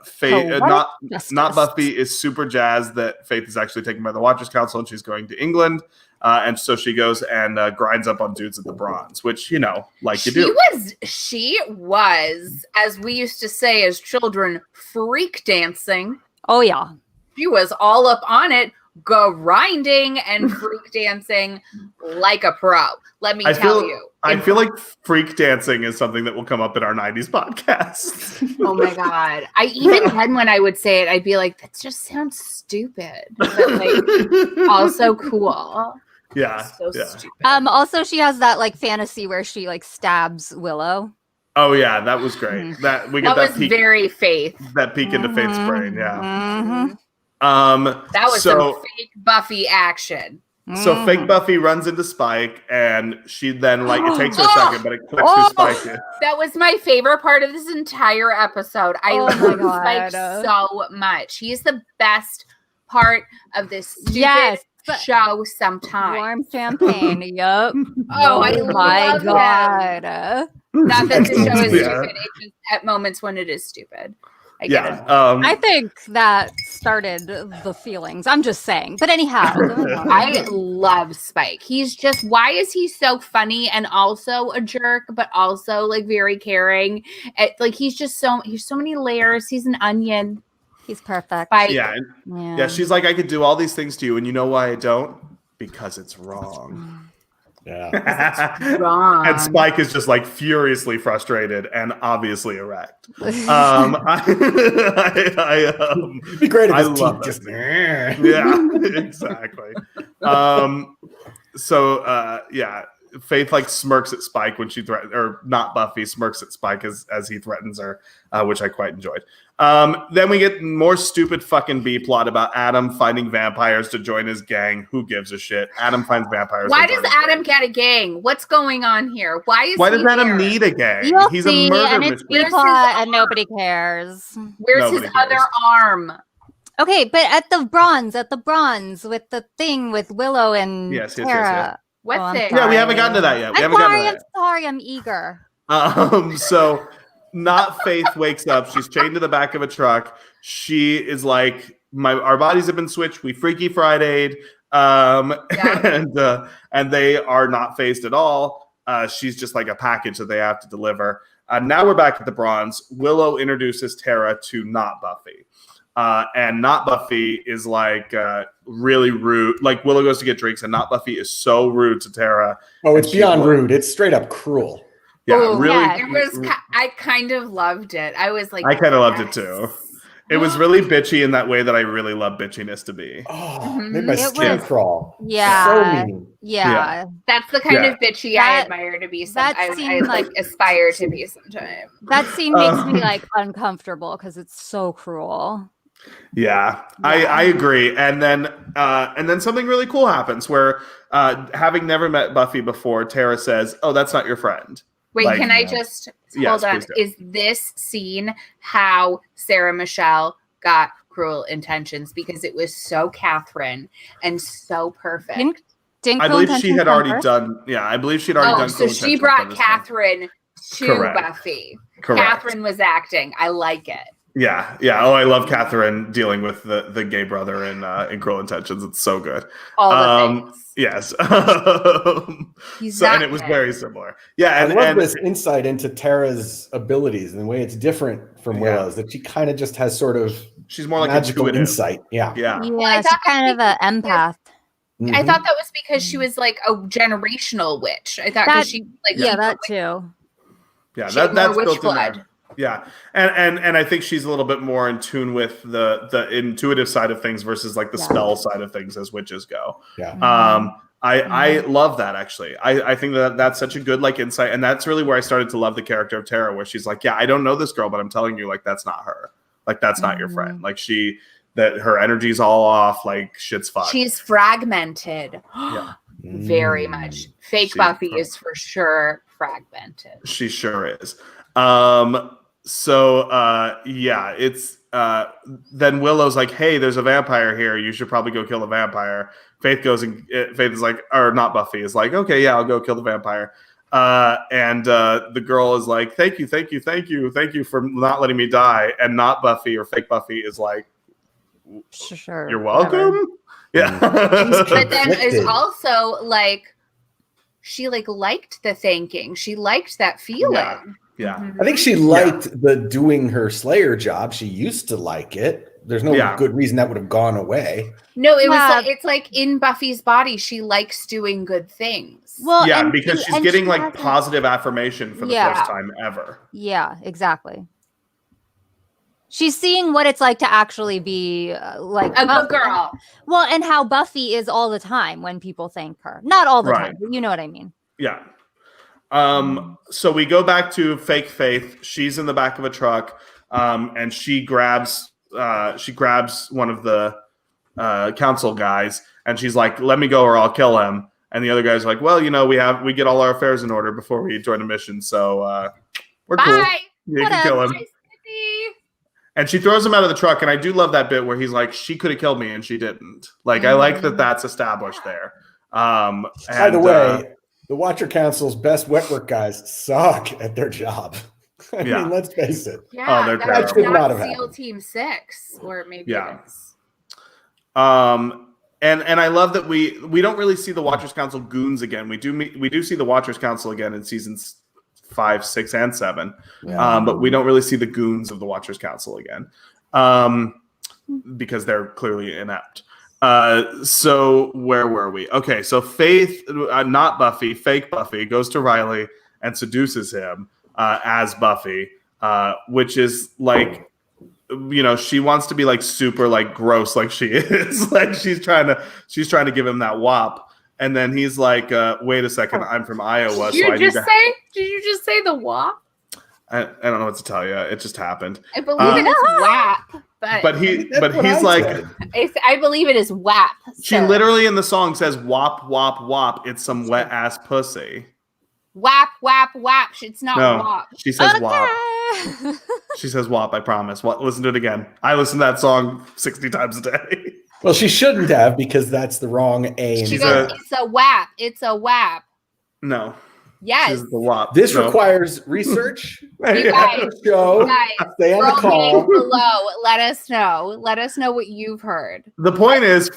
Faith, not Buffy is super jazzed that Faith is actually taken by the Watchers Council and she's going to England. And so she goes and grinds up on dudes at the Bronze, which, you know, like you do. She was, as we used to say as children, freak dancing. Oh, yeah. She was all up on it, grinding and freak dancing like a pro. Let me tell you. I feel like freak dancing is something that will come up in our 90s podcast. Oh my God. Even then when I would say it, I'd be like, that just sounds stupid. But like also cool. Yeah. So yeah. stupid. Also, she has that like fantasy where she like stabs Willow. Oh yeah, that was great. That we get That that was peek, very Faith. that peek into Faith's brain. Yeah. Mhm. That was So- some fake Buffy action. So Mhm. fake Buffy runs into Spike, and she then like it takes her a Oh! second, but it clicks through Spike. That was my favorite part of this entire episode. I Oh my love God. Spike so much. He's the best part of this stupid Yes. show sometimes. Warm champagne. Yup. Oh, I my love him. God. Not that the show is Yeah. stupid. It's just at moments when it is stupid. I get Yeah. it. I think that started the feelings. I'm just saying. But anyhow, go on. I love Spike. He's just, why is he so funny and also a jerk, but also like very caring? Like he's so many layers. He's an onion. He's perfect. Spike. Yeah, she's like, I could do all these things to you, and you know why I don't? Because it's wrong. Yeah. Wrong. And Spike is just like furiously frustrated and obviously erect. It'd be great if I his love teeth it. just. Yeah, exactly. Faith like smirks at Spike when she threatens, or not Buffy smirks at Spike as he threatens her, which I quite enjoyed. Then we get more stupid fucking B plot about Adam finding vampires to join his gang. Who gives a shit? Adam finds vampires. Why does Adam get a gang? What's going on here? Why does he Adam here? need a gang? You'll He's see, a murder and it's mystery. B plot, and nobody cares. Where's Nobody his other cares. arm? Okay, but at the bronze with the thing with Willow and Yes. Tara. What's I'm it? Yeah, we haven't gotten to that yet. I'm sorry, I'm eager. So not Faith wakes up. She's chained to the back of a truck. She is like, our bodies have been switched. We Freaky Friday'd. And they are not phased at all. She's just like a package that they have to deliver. Now we're back at the bronze. Willow introduces Tara to not Buffy. And not Buffy is like really rude. Like Willow goes to get drinks, and not Buffy is so rude to Tara. Oh, it's beyond rude. It's straight up cruel. Yeah, Ooh, really. yeah, I kind of loved it. I was like, I kind of loved it too. It was really bitchy in that way that I really love bitchiness to be. Oh, made my It skin was- crawl. Yeah. So mean. Yeah. that's the kind Yeah. of bitchy That- I admire to be. that I seemed like aspire to be sometime. That scene makes me like uncomfortable because it's so cruel. Yeah, Yeah. I agree. And then something really cool happens where, having never met Buffy before, Tara says, "Oh, that's not your friend." Wait, Like, can I just Yes, hold on? please do. Is this scene how Sarah Michelle got Cruel Intentions? Because it was so Catherine and so perfect. Didn't I Cruel believe she Intentions had come already first? done. Yeah, I believe she'd already done. So Cruel she Intentions brought by this time. Catherine to Correct. Buffy. Correct. Catherine was acting. I like it. Yeah. Oh, I love Catherine dealing with the gay brother in Cruel Intentions. It's so good. All the things. Yes. He's So, that and it was good. very similar. Yeah, I and, love and this insight into Tara's abilities and the way it's different from Yeah. Willow's, that she kind of just has sort of she's more like magical intuitive. insight. Yeah. Yeah. Yeah, I she's thought kind of an empath. I Mhm. thought that was because she was like a generational witch. I thought That- because she like Yeah, that too. Yeah, she had more that's witch built in blood. there. Yeah, and I think she's a little bit more in tune with the intuitive side of things versus like the Yeah. spell side of things as witches go. Yeah. I love that actually. I think that's such a good like insight, and that's really where I started to love the character of Tara, where she's like, yeah, I don't know this girl, but I'm telling you, like that's not her. Like that's not your friend. Like that her energy's all off. Like shit's fucked. She's fragmented. Yeah. Very much. Fake She- Buffy is for sure fragmented. She sure is. It's then Willow's like, hey, there's a vampire here. You should probably go kill the vampire. Faith goes and Faith is like, or not Buffy is like, okay, yeah, I'll go kill the vampire. And the girl is like, thank you for not letting me die. And not Buffy or fake Buffy is like, Sure. you're whatever. welcome. Yeah. But then is Conflicted. also like she like liked the thanking. She liked that feeling. Yeah. Mhm. I think she liked the doing her Slayer job. She used to like it. There's no Yeah. good reason that would have gone away. No, it was Yeah. like it's like in Buffy's body, she likes doing good things. Well, Yeah, and because she- she's and getting she like hasn't- positive affirmation for the Yeah. first time ever. Yeah, exactly. She's seeing what it's like to actually be like A good girl. Well, and how Buffy is all the time when people thank her. Not all the Right. time, but you know what I mean. Yeah. So we go back to fake Faith. She's in the back of a truck, and she grabs one of the council guys, and she's like, "Let me go, or I'll kill him." And the other guy's like, "Well, you know, we get all our affairs in order before we join a mission, so we're cool. Bye. You can kill him." Bye, Smithy. And she throws him out of the truck, and I do love that bit where he's like, she could have killed me, and she didn't. Like, I like that that's established there. By the way, the Watcher Council's best wet work guys suck at their job. I mean, let's face it. Yeah, they're that terrible. was not Have SEAL happened. Team 6, or maybe Yeah. it is. And I love that we don't really see the Watchers Council goons again. We do see the Watchers Council again in seasons 5, 6, and 7. Yeah. But we don't really see the goons of the Watchers Council again. Because they're clearly inept. So where were we? Okay, so Faith, not Buffy, fake Buffy, goes to Riley and seduces him as Buffy, which is like, you know, she wants to be like super like gross like she is. Like she's trying to give him that wop. And then he's like, wait a second, I'm from Iowa. Did you just say the WAP? I don't know what to tell you. It just happened. I believe it is WAP. But he's like, I believe it is WAP. she literally in the song says wop, wop, wop. It's some wet ass pussy. WAP, WAP, WAP. It's not No, WAP. she says wop. She says wop, I promise. Listen to it again. I listen to that song 60 times a day. Well, she shouldn't have because that's the wrong A. She And goes, it's a WAP. It's a WAP. No. Yes. This is the wop. This No. requires research. You guys, Show. guys, Stay on the scroll call. down below. Let us know. Let us know what you've heard. The point is,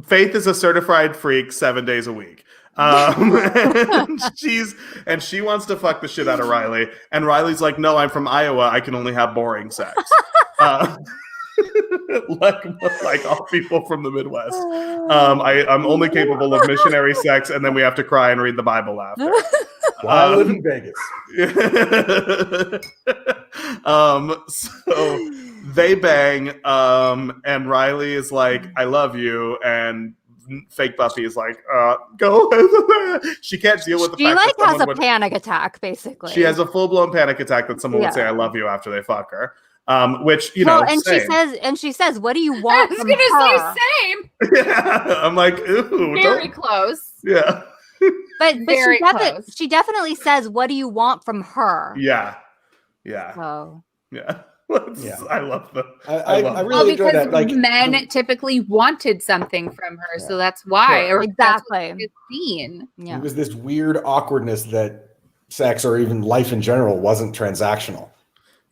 Faith is a certified freak 7 days a week. And she wants to fuck the shit out of Riley. And Riley's like, no, I'm from Iowa. I can only have boring sex. Like all people from the Midwest. I'm only capable of missionary sex, and then we have to cry and read the Bible after. While I live in Vegas. So they bang, and Riley is like, I love you, and fake Buffy is like, go. She can't deal with the She fact like that has a someone would, panic attack, basically. she has a full-blown panic attack that someone would say I love you after they fuck her. Which, you know, and same. she says, what do you I want was from going to her? say same. Yeah, I'm like, ooh, Very close. yeah, But Very close. she definitely says, what do you want from her? yeah. So Yeah. I love the. I Well, really enjoy because that. Like men typically wanted something from her, so that's why. Sure. Or Exactly. That's what it's seen. yeah. it was this weird awkwardness that sex or even life in general wasn't transactional.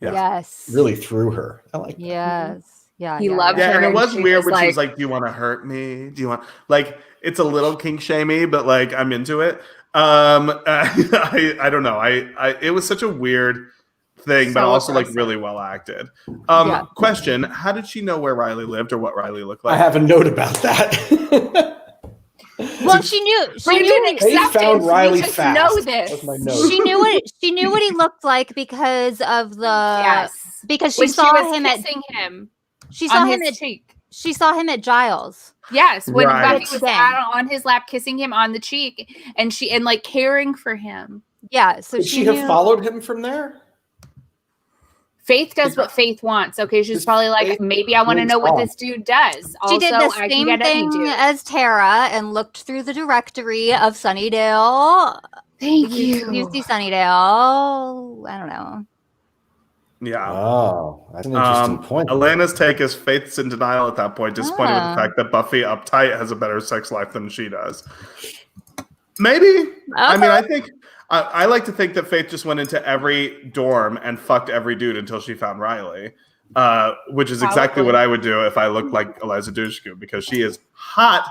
Yeah. Yes. Really threw her. I like that. Yes. Yeah. He yeah, loved Yeah, her, and it and was she weird was when she was like- like, "Do you want to hurt me? Do you want like?" It's a little kink shamey, but like I'm into it. I don't know. It was such a weird thing, but So also like aggressive. really well acted. Yeah. Question: how did she know where Riley lived or what Riley looked like? I have a note about that. Well, she knew Brandon acceptance. found Riley we just fast. know this. That's my note. she knew what he looked like because of the Yes. because she When saw was him at kissing him she saw on him his at cheek. she saw him at Giles. Yes, when Right. Buffy was Again. on his lap, kissing him on the cheek, and like caring for him. Yeah, so Could she she have knew- followed him from there? Faith does what Faith wants. Okay, she's Is probably like, Faith maybe I want to doing know what wrong? this dude does. She did Also, the I same can get any thing dude. as Tara and looked through the directory of Sunnydale. Thank You see Sunnydale. I don't know. Yeah. Oh, that's an interesting point. Elena's take is Faith's in denial at that point, disappointed with the fact that Buffy uptight has a better sex life than she does. Maybe. I mean, I think I like to think that Faith just went into every dorm and fucked every dude until she found Riley, which is exactly Probably. what I would do if I looked like Eliza Dushku because she is hot.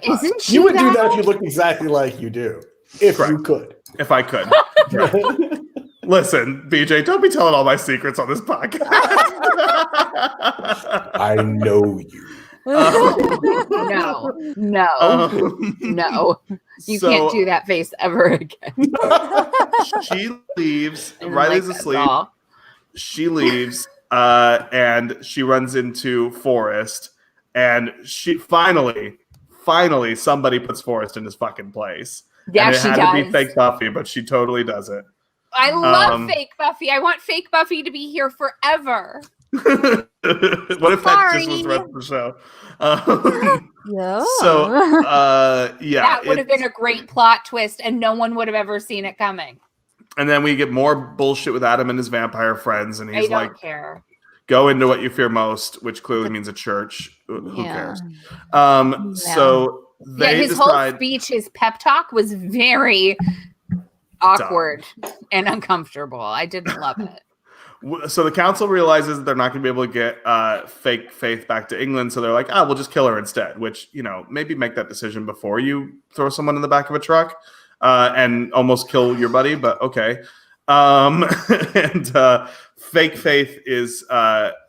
Isn't she? You would do that if you looked exactly like you do. If you could. If I could. Listen, BJ, don't be telling all my secrets on this podcast. I know you. No, no. You can't do that face ever again. She leaves. I didn't Riley's like that at asleep. all. She leaves, and she runs into Forrest, and she finally somebody puts Forrest in his fucking place. Yeah, and it she had does. to be fake Buffy, but she totally does it. I love fake Buffy. I want fake Buffy to be here forever. What if that just was the rest of the show? Yeah. So, yeah. That would have been a great plot twist, and no one would have ever seen it coming. And then we get more bullshit with Adam and his vampire friends, and I he's don't like, care. Go into what you fear most, which clearly means a church. Who Yeah. cares? Yeah. So they his whole decide. speech, his pep talk was very awkward and uncomfortable. I didn't love it. So the council realizes that they're not going to be able to get fake Faith back to England. So they're like, we'll just kill her instead, which, maybe make that decision before you throw someone in the back of a truck and almost kill your buddy. But okay. And fake Faith is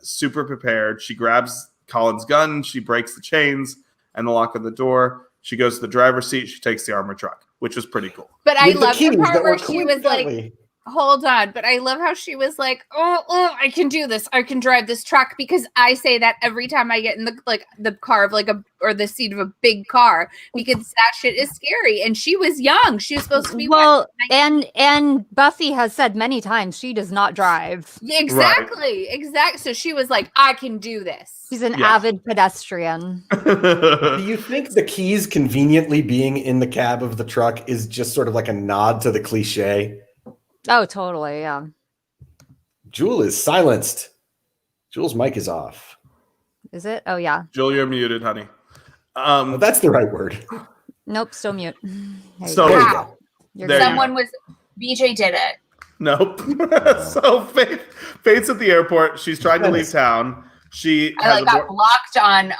super prepared. She grabs Colin's gun. She breaks the chains and the lock of the door. She goes to the driver's seat. She takes the armored truck, which was pretty cool. But I With the love the keys part that where were she was like, coincidentally- hold on. But I love how she was like, oh, I can do this. I can drive this truck, because I say that every time I get in the car of or the seat of a big car, because that shit is scary. And she was young. She was supposed to be Well, and Buffy has said many times she does not drive. Exactly. So she was like, I can do this. She's an avid pedestrian. Do you think the keys conveniently being in the cab of the truck is just sort of like a nod to the cliche? Oh, totally. Yeah. Jewel is silenced. Jewel's mic is off. Is it? Oh, yeah. Joel, you're muted, honey. Oh, that's the right word. Nope. Still mute. There So- you There go. you Wow. go. You're There good. you Someone was, BJ did it. Nope. So Faith's at the airport. She's trying to leave town. She I has got blocked on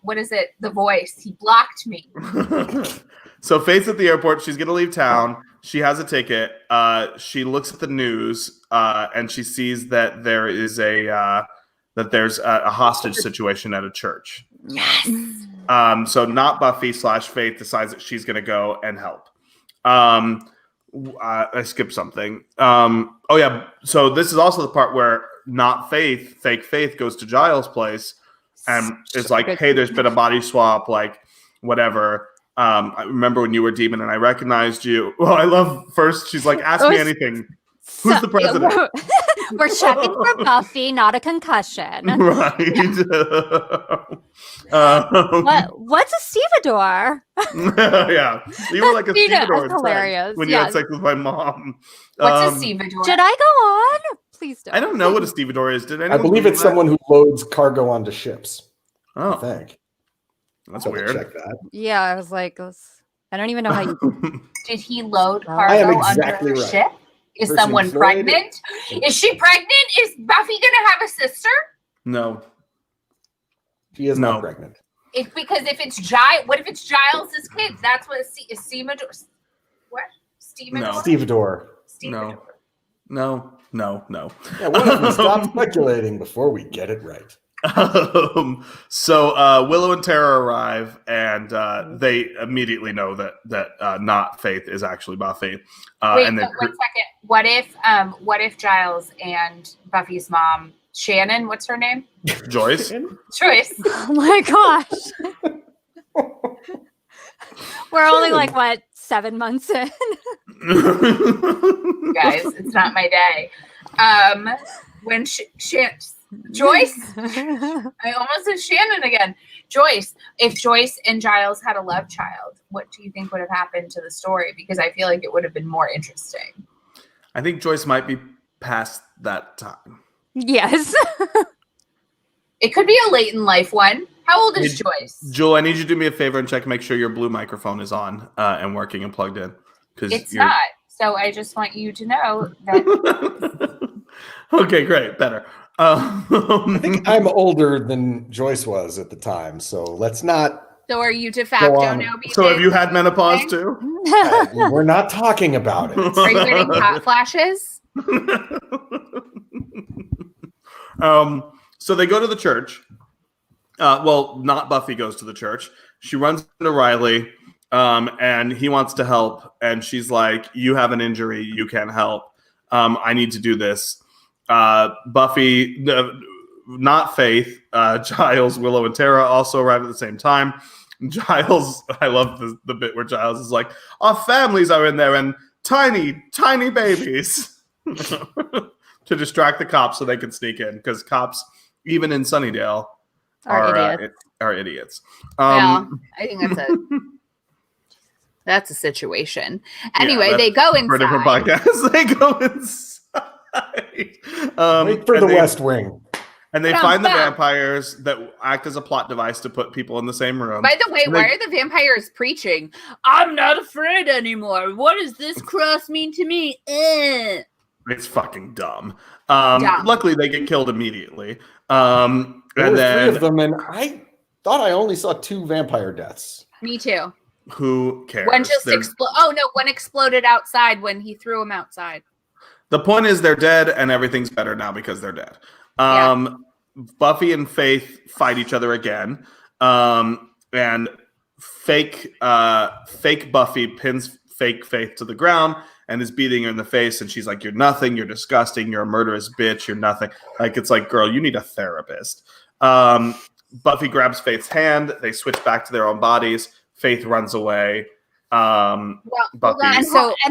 what is it? The Voice. He blocked me. So Faith's at the airport. She's gonna leave town. She has a ticket. She looks at the news and she sees that there's a hostage situation at a church. Yes. So not Buffy / Faith decides that she's gonna go and help. I skipped something. Oh yeah. So this is also the part where not Faith, fake Faith goes to Giles' place and is like, hey, there's been a body swap, like whatever. I remember when you were demon and I recognized you. Well, I love first she's like, ask me anything. Who's the president? We're checking for Buffy, not a concussion. Right. What's a stevedore? Yeah. You were like a Stevedore, stevedore that's hilarious. when you had Yes. sex with my mom. What's a stevedore? Should I go on? Please don't. I don't know what a stevedore is. Did I anyone believe Google it's that? someone who loads cargo onto ships. I Oh, think. that's I'll weird. check that. Yeah, I was like, I don't even know how you. Did he load I cargo am exactly under a right. ship? Is Person someone employed. pregnant? Is she pregnant? Is Buffy gonna have a sister? No. She is No. not pregnant. Because if it's Giles, what if it's Giles' kids? That's what is Stevedore. What? Stevedore? No. Stevedore. Stevedore. No. Yeah, what if we stop speculating before we get it right? So Willow and Tara arrive, and they immediately know that not Faith is actually Buffy. Wait, and but 1 second. What if Giles and Buffy's mom, Shannon, what's her name? Joyce. Choice. Oh my gosh. We're only like, what, 7 months in? Guys, it's not my day. When Joyce, I almost said Shannon again. Joyce, if Joyce and Giles had a love child, what do you think would have happened to the story? Because I feel like it would have been more interesting. I think Joyce might be past that time. Yes. It could be a late in life one. How old is Joyce? Jewel, I need you to do me a favor and check, make sure your blue microphone is on and working and plugged in. It's not. So I just want you to know that. Okay, great, better. I think I'm older than Joyce was at the time, so let's not. So are you de Go facto on. now? BJ? So have you had menopause too? We're not talking about it. Are you getting hot flashes? So they go to the church. Well, not Buffy goes to the church. She runs into Riley, and he wants to help. And she's like, you have an injury. You can't help. I need to do this. Buffy, not Faith, Giles, Willow, and Tara also arrive at the same time. Giles, I love the bit where Giles is like, our families are in there and tiny, tiny babies to distract the cops so they can sneak in, because cops, even in Sunnydale, are idiots. Yeah, I think that's a situation. Anyway, that's they go for a different inside. podcast. They go inside. Wait for and the they- West Wing. And they find the vampires that act as a plot device to put people in the same room. By the way, why are the vampires preaching? I'm not afraid anymore. What does this cross mean to me? It's fucking dumb. Luckily, they get killed immediately. There were 3 of them, and I thought I only saw 2 vampire deaths. Me too. Who cares? One just exploded. Oh no, one exploded outside when he threw him outside. The point is they're dead, and everything's better now because they're dead. Buffy and Faith fight each other again, and fake Buffy pins fake Faith to the ground and is beating her in the face, and she's like, "You're nothing. You're disgusting. You're a murderous bitch. You're nothing." Like, it's like, girl, you need a therapist. Buffy grabs Faith's hand. They switch back to their own bodies. Faith runs away. Buffy and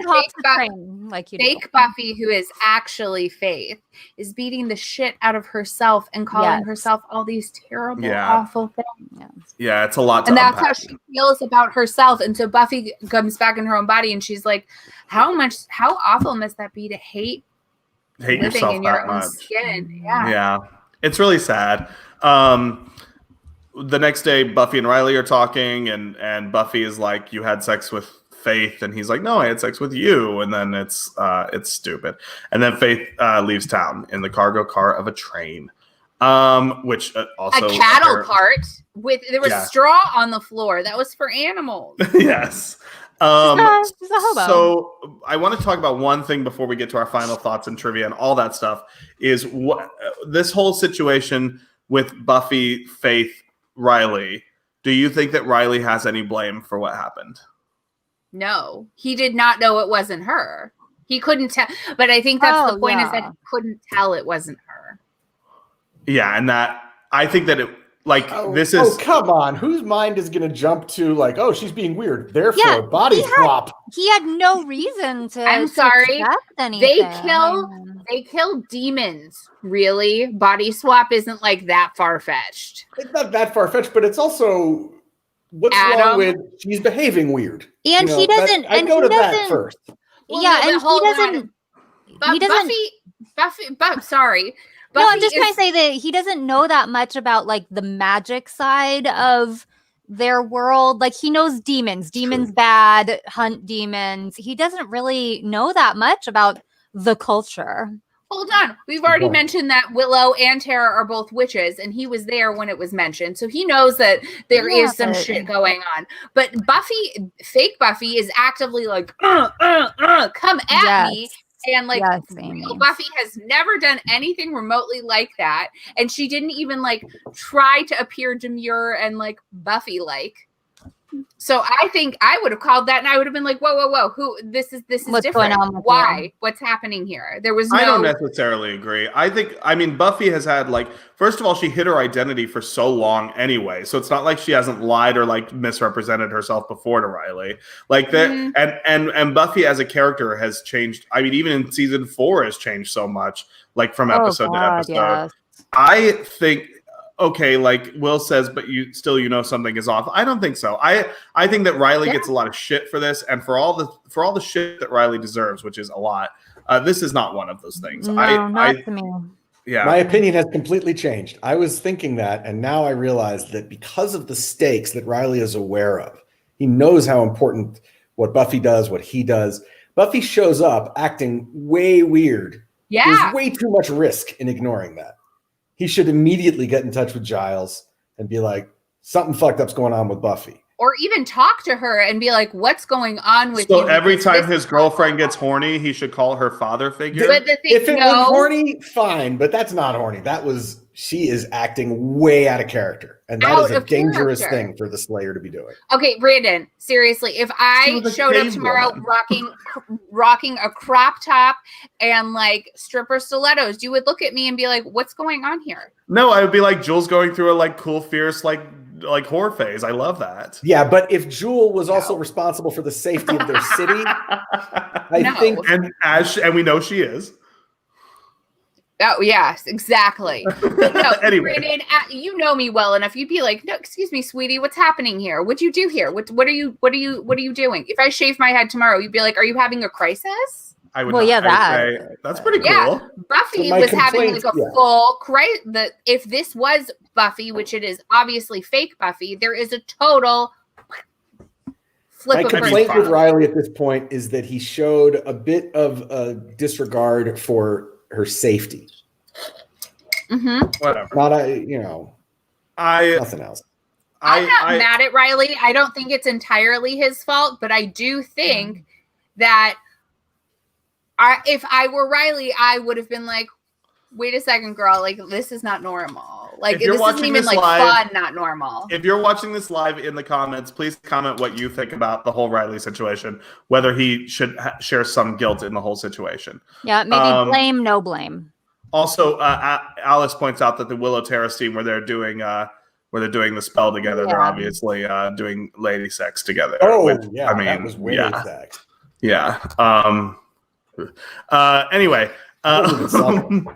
hops the train like you do. Fake Buffy, who is actually Faith, is beating the shit out of herself and calling herself all these terrible, awful things. Yeah, it's a lot to And that's unpack. how she feels about herself. And so Buffy comes back in her own body, and she's like, how awful must that be to hate living yourself in your that own much. skin? Yeah, it's really sad. The next day, Buffy and Riley are talking, and Buffy is like, "You had sex with Faith," and he's like, "No, I had sex with you." And then it's stupid. And then Faith leaves town in the cargo car of a train, which also a cattle cart there was straw on the floor that was for animals. Yes. She's a hobo. So I want to talk about one thing before we get to our final thoughts and trivia and all that stuff. Is what this whole situation with Buffy, Faith, Riley. Do you think that Riley has any blame for what happened? No, he did not know it wasn't her. He couldn't tell. But I think that's the point is that he couldn't tell it wasn't her. Yeah, and that I think that it this is. Oh, come on. Whose mind is going to jump to like, oh, she's being weird. Therefore, body swap. He had no reason to. I'm sorry. Anything. They kill demons. Really, body swap isn't like that far fetched. It's not that far fetched, but it's also what's wrong with she's behaving weird. And he doesn't. I go to that first. Well, yeah, and he doesn't. He doesn't. Buffy. Sorry. No, I'm just trying to say that he doesn't know that much about like the magic side of their world. Like he knows demons bad, hunt demons. He doesn't really know that much about the culture. Hold on. We've already mentioned that Willow and Tara are both witches, and he was there when it was mentioned. So he knows that there is some shit going on. But Buffy, fake Buffy, is actively like, come at me. And like real Buffy has never done anything remotely like that. And she didn't even like try to appear demure and like Buffy like. So I think I would have called that and I would have been like, whoa. Who this is What's different. going on with Why? you? What's happening here? There was no. I don't necessarily agree. I mean, Buffy has had like, first of all, she hid her identity for so long anyway. So it's not like she hasn't lied or like misrepresented herself before to Riley. Like that and Buffy as a character has changed. I mean, even in season 4 has changed so much, like from episode to episode. Yes. I think okay, like Will says, but you know something is off. I don't think so. I think that Riley gets a lot of shit for this, and for all the shit that Riley deserves, which is a lot. This is not one of those things. No, not to me. Yeah, my opinion has completely changed. I was thinking that, and now I realize that because of the stakes that Riley is aware of, he knows how important what Buffy does, what he does. Buffy shows up acting way weird. Yeah, there's way too much risk in ignoring that. He should immediately get in touch with Giles and be like, something fucked up's going on with Buffy. Or even talk to her and be like, what's going on with you? So every time his girlfriend gets horny, he should call her father figure? But the thing, if it was horny, fine, but that's not horny. She is acting way out of character. And that is a dangerous thing for the Slayer to be doing. Okay, Brandon, seriously, if I showed up tomorrow rocking a crop top and like stripper stilettos, you would look at me and be like, what's going on here? No, I would be like, Jules going through a like cool, fierce, like horror phase. I love that. Yeah, but if Jewel was also responsible for the safety of their city, I think, and we know she is. Oh yes, exactly. But no, Anyway. Brandon, you know me well enough. You'd be like, "No, excuse me, sweetie, what's happening here? What'd you do here? What are you doing?" If I shave my head tomorrow, you'd be like, "Are you having a crisis?" I would Well, not. yeah, I would that. say that's pretty cool. Yeah, Buffy So my was having like complaint- a yeah. full if this was Buffy, which it is obviously fake Buffy, there is a total flip My of complaint fine. with Riley at this point is that he showed a bit of a disregard for her safety. Whatever. Not nothing else. I'm not mad at Riley. I don't think it's entirely his fault, but I do think that if I were Riley, I would have been like, wait a second, girl, like this is not normal. Like If you're this isn't watching even this like live- fun, not normal. If you're watching this live in the comments, please comment what you think about the whole Riley situation, whether he should share some guilt in the whole situation. Yeah, maybe blame, no blame. Also, Alice points out that the Willow Terrace team, where they're doing the spell together, they're Yeah. obviously doing lady sex together. Oh, which, yeah, I mean, that was way sex. yeah. Anyway, I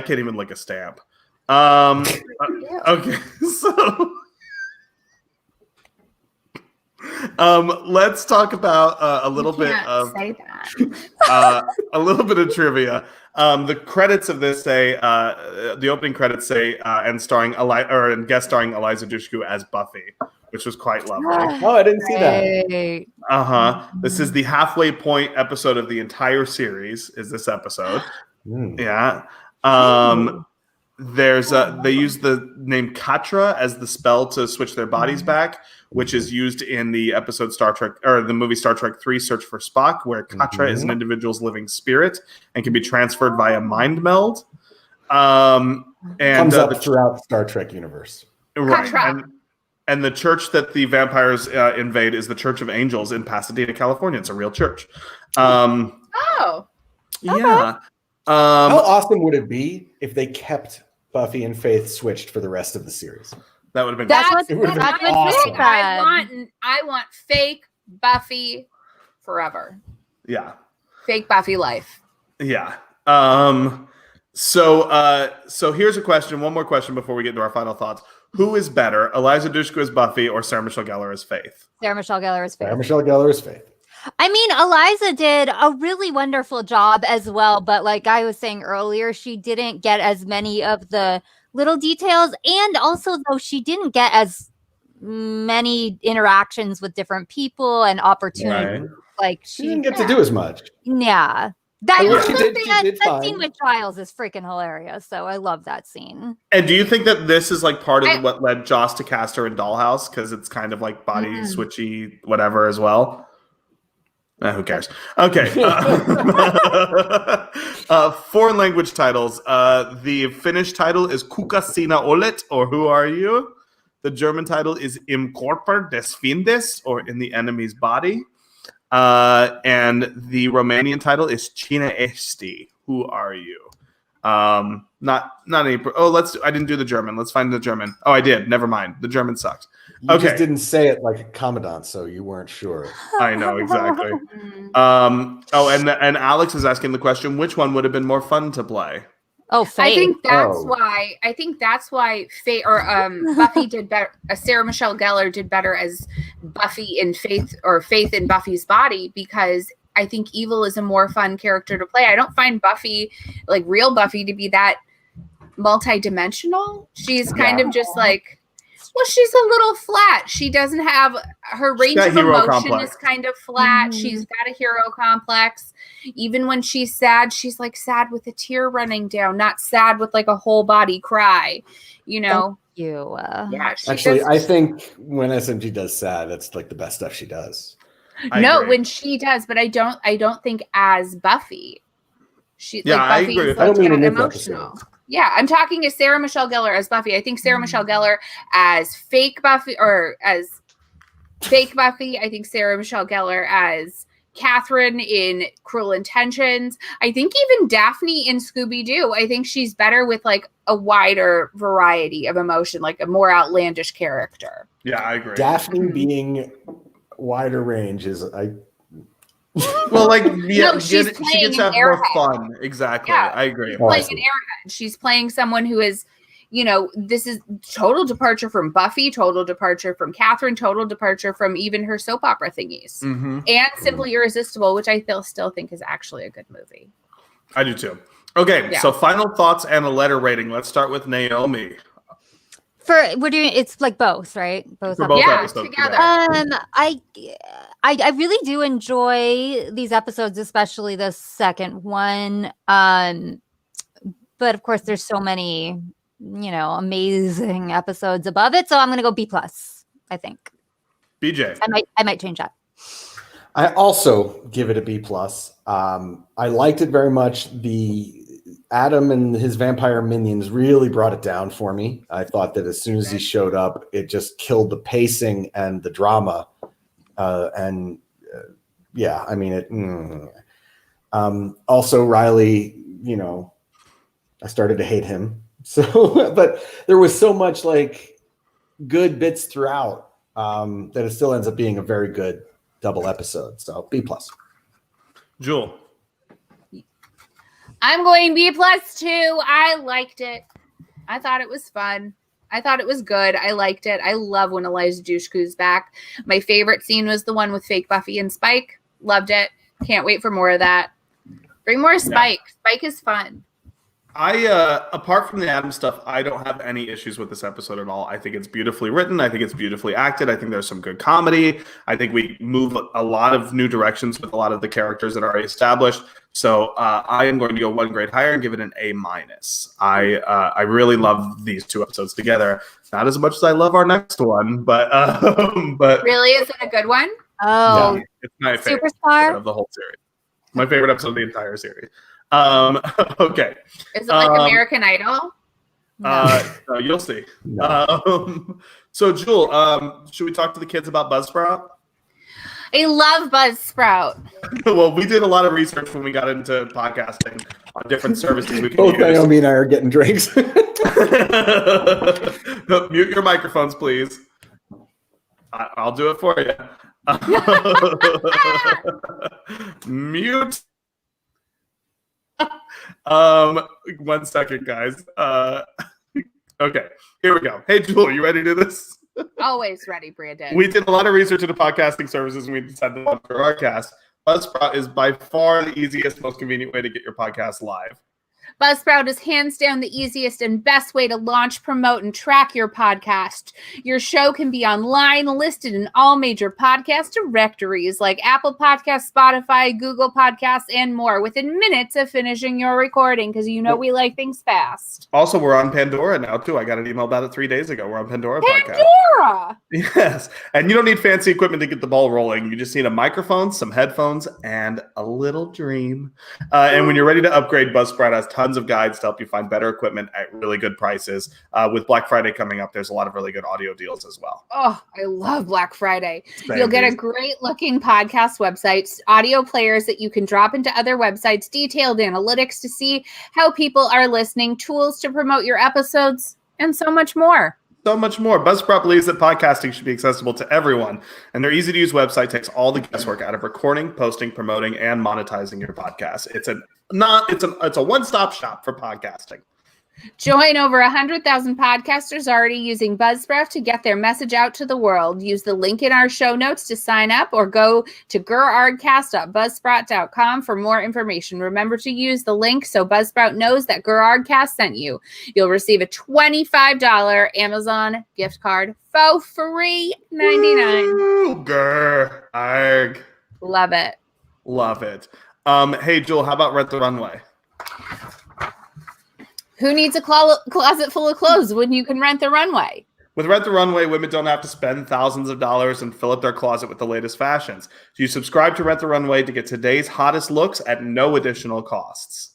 can't even lick a stamp. Okay, so let's talk about a little bit of say that. a little bit of trivia. The credits of this say the opening credits say and guest starring Eliza Dushku as Buffy, which was quite lovely. Oh, I didn't see that. Great. This is the halfway point episode of the entire series. Is this episode? Yeah. They use the name Katra as the spell to switch their bodies back, which is used in the episode the movie Star Trek 3 Search for Spock, where Katra is an individual's living spirit and can be transferred via mind meld. And Comes up throughout Star Trek universe. Right. Katra. And the church that the vampires invade is the Church of Angels in Pasadena, California. It's a real church. Oh. Yeah. How awesome would it be if they kept Buffy and Faith switched for the rest of the series? That would have been That's That's what- what that's I'm awesome. saying. I want fake Buffy forever. Yeah. Fake Buffy life. Yeah. So here's a question. One more question before we get into our final thoughts. Who is better, Eliza Dushku as Buffy or Sarah Michelle Gellar as Faith? Sarah Michelle Gellar is Sarah fair. Michelle Gellar is Faith. I mean, Eliza did a really wonderful job as well, but like I was saying earlier, she didn't get as many of the little details, and also though she didn't get as many interactions with different people and opportunities. Right. Like She didn't get to do as much. Yeah. That, But was she something did- she that, did that fine. scene with Giles is freaking hilarious. So I love that scene. And do you think that this is like part of what led Joss to cast her in Dollhouse? Because it's kind of like body switchy, whatever, as well. Who cares? Okay. Foreign language titles. The Finnish title is Kuka Sinä olet, or Who Are You? The German title is Im Körper des Fiendes, or In the Enemy's Body. And the Romanian title is Cine Esti? Who Are You? Not any. I didn't do the German. Let's find the German. Oh, I did. Never mind. The German sucked. You Okay. just didn't say it like a commandant, so you weren't sure. I know exactly. And Alex is asking the question: which one would have been more fun to play? Oh, Faith. I think that's Oh. why. I think that's why Buffy did better. Sarah Michelle Gellar did better as Buffy in Faith, or Faith in Buffy's body, because I think Evil is a more fun character to play. I don't find Buffy, like real Buffy, to be that multi-dimensional. She's kind of just like, well, she's a little flat. She doesn't have her range got of hero emotion complex. is kind of flat. She's got a hero complex. Even when she's sad, she's like sad with a tear running down, not sad with like a whole body cry. You know? You. Yeah. She Actually, does- I think when SMG does sad, that's like the best stuff she does. I no, agree. when she does, but I don't think as Buffy. She Yeah, I Buffy agree. is I don't like mean in that this emotional. episode. Yeah, I'm talking to Sarah Michelle Gellar as Buffy. I think Sarah Michelle Gellar as fake Buffy, or as fake Buffy. I think Sarah Michelle Gellar as Catherine in Cruel Intentions. I think even Daphne in Scooby-Doo. I think she's better with like a wider variety of emotion, like a more outlandish character. Yeah, I agree. Daphne being wider range is Well, like, yeah, No, she's she playing gets to an have more airhead. fun. Exactly. Yeah. I agree. Oh, I Playing see. an airhead. She's playing someone who is, this is total departure from Buffy, total departure from Catherine, total departure from even her soap opera thingies. Mm-hmm. And Simply Irresistible, which I still think is actually a good movie. I do too. Okay, so final thoughts and a letter rating. Let's start with Naomi. We're doing it's like both, right? Both episodes together. I really do enjoy these episodes, especially the second one. But of course, there's so many, amazing episodes above it. So I'm gonna go B+, I think. BJ. I might change that. I also give it a B+. I liked it very much. The Adam and his vampire minions really brought it down for me. I thought that as soon as he showed up, it just killed the pacing and the drama. Also Riley, I started to hate him. So, but there was so much like good bits throughout that it still ends up being a very good double episode. So B+. Jewel. I'm going B+ too. I liked it. I thought it was fun. I thought it was good. I liked it. I love when Eliza Dushku's back. My favorite scene was the one with fake Buffy and Spike. Loved it. Can't wait for more of that. Bring more Spike. Yeah. Spike is fun. Apart from the Adam stuff, I don't have any issues with this episode at all. I think it's beautifully written. I think it's beautifully acted. I think there's some good comedy. I think we move a lot of new directions with a lot of the characters that are already established. So I am going to go one grade higher and give it an A-. I really love these two episodes together. Not as much as I love our next one, but really, is it a good one? Oh, yeah, it's my favorite Superstar of the whole series. My favorite episode of the entire series. Okay. Is it like American Idol? No, you'll see. No. So Jewel, should we talk to the kids about Buzzsprout? I love Buzzsprout. Well, we did a lot of research when we got into podcasting on different services we can Both use. Naomi and I are getting drinks. Mute your microphones, please. I'll do it for you. Mute. 1 second, guys. Okay, here we go. Hey, Jewel, you ready to do this? Always ready, Brandon. We did a lot of research into podcasting services, and we decided to launch our podcast. Buzzsprout is by far the easiest, most convenient way to get your podcast live. Buzzsprout is hands down the easiest and best way to launch, promote, and track your podcast. Your show can be online, listed in all major podcast directories like Apple Podcasts, Spotify, Google Podcasts, and more within minutes of finishing your recording, because we like things fast. Also, we're on Pandora now, too. I got an email about it 3 days ago. We're on Pandora Pandora! Podcast. Yes. And you don't need fancy equipment to get the ball rolling. You just need a microphone, some headphones, and a little dream. And when you're ready to upgrade, Buzzsprout has tons of guides to help you find better equipment at really good prices. With Black Friday coming up, there's a lot of really good audio deals as well. Oh, I love Black Friday. You'll get a great looking podcast website, audio players that you can drop into other websites, detailed analytics to see how people are listening, tools to promote your episodes, and so much more. So much more. Buzzsprout believes that podcasting should be accessible to everyone, and their easy-to-use website takes all the guesswork out of recording, posting, promoting, and monetizing your podcast. It's a one-stop shop for podcasting. Join over 100,000 podcasters already using Buzzsprout to get their message out to the world. Use the link in our show notes to sign up or go to gurardcast.buzzsprout.com for more information. Remember to use the link so Buzzsprout knows that Gurardcast sent you. You'll receive a $25 Amazon gift card for free $99. Grr. Love it. Love it. Hey, Jewel, how about Rent the Runway? Who needs a closet full of clothes when you can rent the runway? With Rent the Runway, women don't have to spend thousands of dollars and fill up their closet with the latest fashions. You subscribe to Rent the Runway to get today's hottest looks at no additional costs.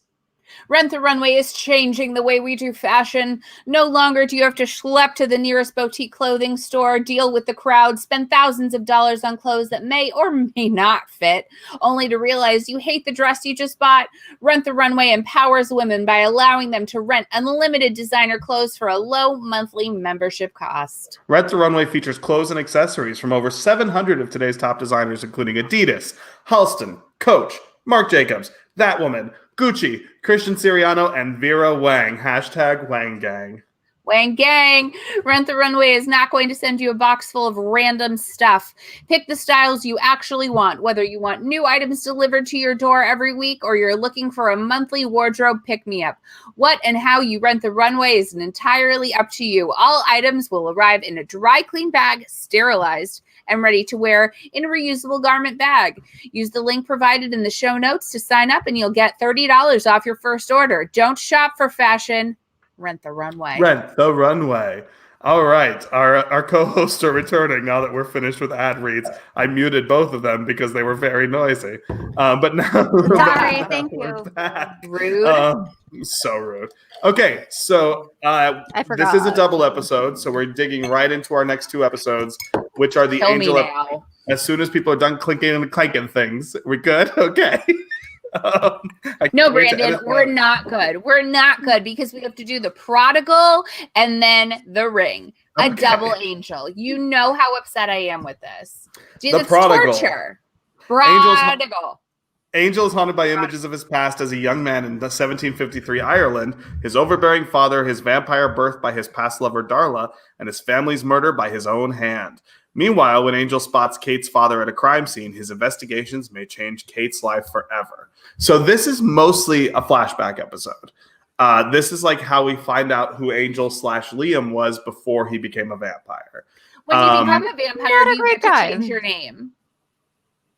Rent the Runway is changing the way we do fashion. No longer do you have to schlep to the nearest boutique clothing store, deal with the crowd, spend thousands of dollars on clothes that may or may not fit, only to realize you hate the dress you just bought. Rent the Runway empowers women by allowing them to rent unlimited designer clothes for a low monthly membership cost. Rent the Runway features clothes and accessories from over 700 of today's top designers, including Adidas, Halston, Coach, Marc Jacobs, That Woman, Gucci, Christian Siriano, and Vera Wang. #WangGang. Wang gang. Rent the Runway is not going to send you a box full of random stuff. Pick the styles you actually want, whether you want new items delivered to your door every week or you're looking for a monthly wardrobe pick-me-up. What and how you rent the runway is entirely up to you. All items will arrive in a dry clean bag, sterilized, and ready to wear in a reusable garment bag. Use the link provided in the show notes to sign up and you'll get $30 off your first order. Don't shop for fashion. Rent the Runway. Rent the Runway. All right. Our co-hosts are returning now that we're finished with ad reads. I muted both of them because they were very noisy. But now we're Sorry, back. thank We're you. back. Rude. So rude. Okay, so I forgot. this is a double episode, so we're digging right into our next 2 episodes, which are the Kill me Angel. now. As soon as people are done clinking and clanking things, we're good. Okay. I No, can't wait to Brandon, edit we're that. not good. We're not good because we have to do the Prodigal and then the Ring. A Okay. double Angel. You know how upset I am with this. Dude, The it's Prodigal. torture. Angel's- Prodigal. Angel is haunted by images of his past as a young man in 1753 Ireland, his overbearing father, his vampire birth by his past lover Darla, and his family's murder by his own hand. Meanwhile, when Angel spots Kate's father at a crime scene, his investigations may change Kate's life forever. So this is mostly a flashback episode. This is like how we find out who Angel / Liam was before he became a vampire. When you become a vampire, Not a you great get to guy. change your name.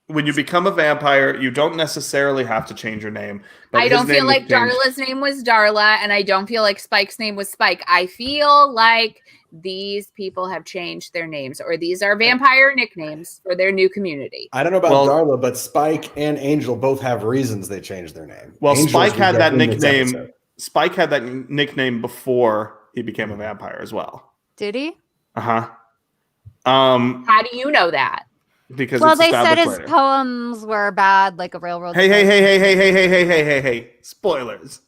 When you become a vampire, you don't necessarily have to change your name. But I his don't name feel was like changed. Darla's name was Darla, and I don't feel like Spike's name was Spike. I feel like these people have changed their names, or these are vampire nicknames for their new community. I don't know about Well- Darla, but Spike and Angel both have reasons they changed their name. Well, Angel's Spike we had get that in this nickname. episode. Spike had that nickname before he became a vampire as well. Did he? Uh-huh. How do you know that? Because Well, it's they said established his later. poems were bad, like a railroad. Hey, hey, spike. hey, hey, hey, hey, hey, hey, hey, hey, hey. Spoilers.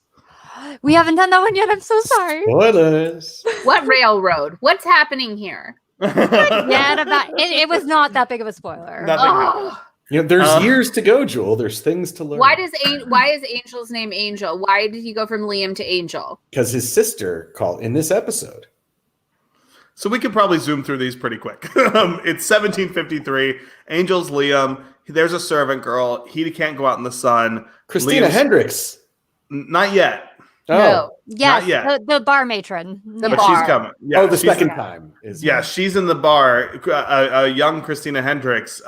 We haven't done that one yet. I'm so sorry. Spoilers. What railroad? What's happening here? Yeah, it was not that big of a spoiler. Nothing Oh, You know, there's years to go, Jewel. There's things to learn. why is Angel's name Angel? Why did he go from Liam to Angel? Because his sister called in this episode. So we could probably zoom through these pretty quick. It's 1753. Angel's Liam. There's a servant girl. He can't go out in the sun. Christina Liam's- Hendricks. Not yet. Oh, No. Yes, Not yet. the bar matron. The But bar. she's coming. Yeah, oh, the she's- second time is Yeah, she's in the bar. A young Christina Hendricks,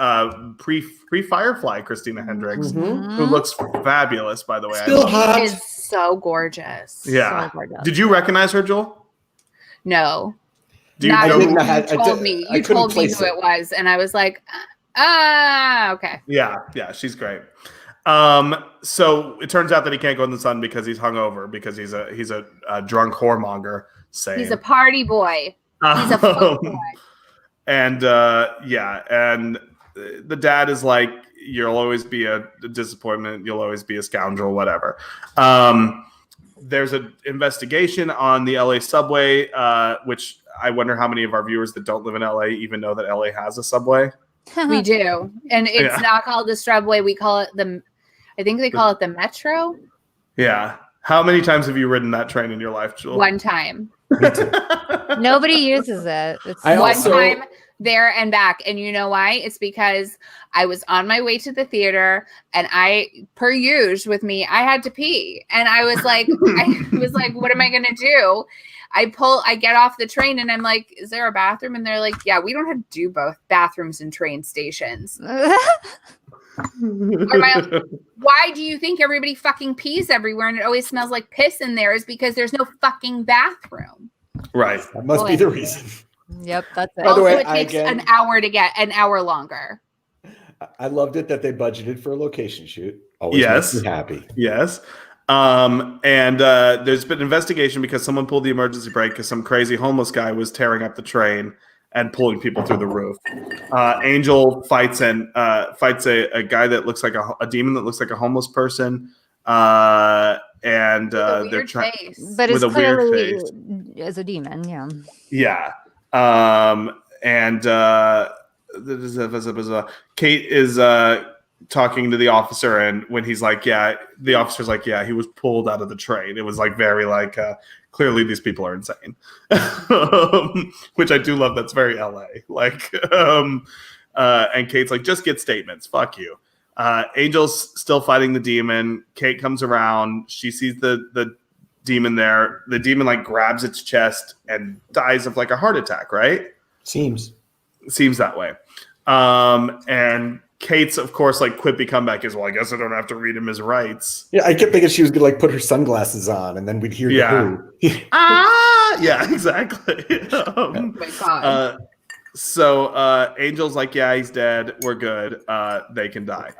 pre-Firefly Christina Hendricks, Mhm. who looks fabulous, by the way. I Still love- hot. Is so gorgeous. Yeah. So gorgeous. Did you recognize her, Joel? No. Do you Not know? didn't- you I told did- me. I You couldn't told me place who it. it was, and I was like, okay. Yeah, she's great. So it turns out that he can't go in the sun because he's hungover because he's a drunk whoremonger. Same. He's a party boy. He's a fuck boy. And and the dad is like, you'll always be a disappointment. You'll always be a scoundrel, whatever. There's an investigation on the LA subway, which I wonder how many of our viewers that don't live in LA even know that LA has a subway. We do. And it's Yeah. not called the subway. We call it I think they call it the Metro. Yeah. How many times have you ridden that train in your life, Jewel? One time. Nobody uses it. It's I One also- time there and back. And you know why? It's because I was on my way to the theater and per usual with me, I had to pee. And I was like, what am I going to do? I get off the train and I'm like, is there a bathroom? And they're like, yeah, we don't have to do both bathrooms and train stations. Why do you think everybody fucking pees everywhere and it always smells like piss in there? Is because there's no fucking bathroom. Right. That must be the reason. Yep, that's it. By the Also, way, it takes again- an hour to get an hour longer. I loved it that they budgeted for a location shoot. Always Yes. makes me happy. Yes. There's been investigation because someone pulled the emergency brake because some crazy homeless guy was tearing up the train and pulling people through the roof. Angel fights a guy that looks like a demon that looks like a homeless person. With a They're weird trying. face. But with it's a weird clearly face. as a demon, yeah. Yeah. Kate is talking to the officer, and when he's like, yeah, the officer's like, yeah, he was pulled out of the train. It was like very like clearly these people are insane. Which I do love. That's very LA. Like and Kate's like, just get statements, fuck you. Angel's still fighting the demon. Kate comes around, she sees the demon there. The demon like grabs its chest and dies of like a heart attack, right? Seems that way. And Kate's, of course, like quippy comeback is, well, I guess I don't have to read him his rights. Yeah, I kept thinking she was gonna like put her sunglasses on, and then we'd hear the who. Yeah, exactly. Oh my God. So Angel's like, yeah, he's dead. We're good. They can die.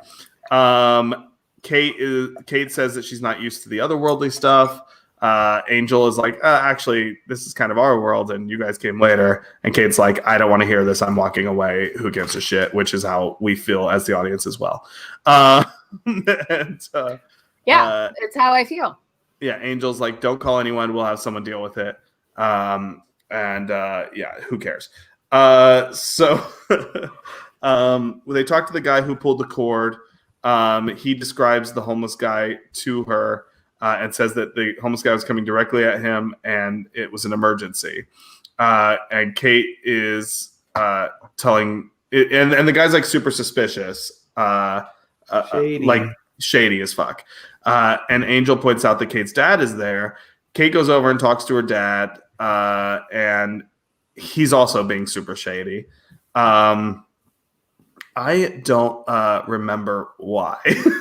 Kate says that she's not used to the otherworldly stuff. Angel is like, actually, this is kind of our world, and you guys came later. And Kate's like, I don't want to hear this. I'm walking away. Who gives a shit? Which is how we feel as the audience as well. It's how I feel. Yeah, Angel's like, don't call anyone. We'll have someone deal with it. Yeah, who cares? So they talk to the guy who pulled the cord. He describes the homeless guy to her. And says that the homeless guy was coming directly at him and it was an emergency. And Kate is telling, and the guy's like super suspicious, Shady. like shady as fuck. And Angel points out that Kate's dad is there. Kate goes over and talks to her dad, and he's also being super shady. I don't remember why.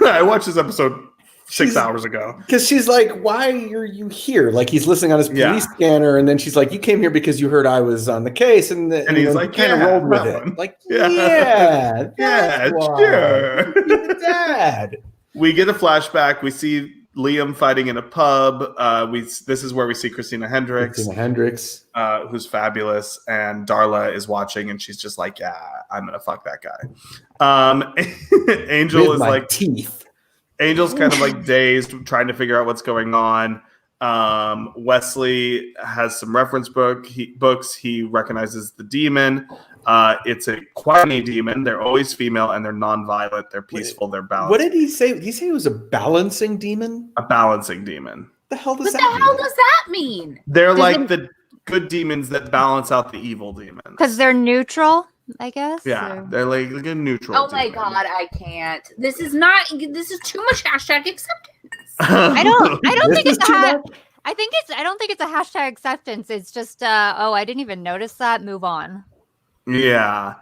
I watched this episode 6 hours ago. Because she's like, why are you here? Like he's listening on his police scanner, and then she's like, you came here because you heard I was on the case, and he's like, kind of rolled with it. Like, yeah, sure. Your dad. We get a flashback. We see Liam fighting in a pub. This is where we see Christina Hendricks, who's fabulous, and Darla is watching, and she's just like, yeah, I'm gonna fuck that guy. Angel is like teeth. Angel's kind of like dazed, trying to figure out what's going on. Wesley has some reference books. He recognizes the demon. It's a Quani demon. They're always female and they're non-violent. They're peaceful. They're balanced. What did he say? Did he say it was a balancing demon? A balancing demon. The hell does what that the mean? hell does that mean? They're like the good demons that balance out the evil demons. Because they're neutral, I guess. Yeah, they're like a neutral. Oh my demon. God, I can't. This is too much hashtag acceptance. I don't think it's too much. I don't think it's a hashtag acceptance. It's just I didn't even notice that. Move on. Yeah.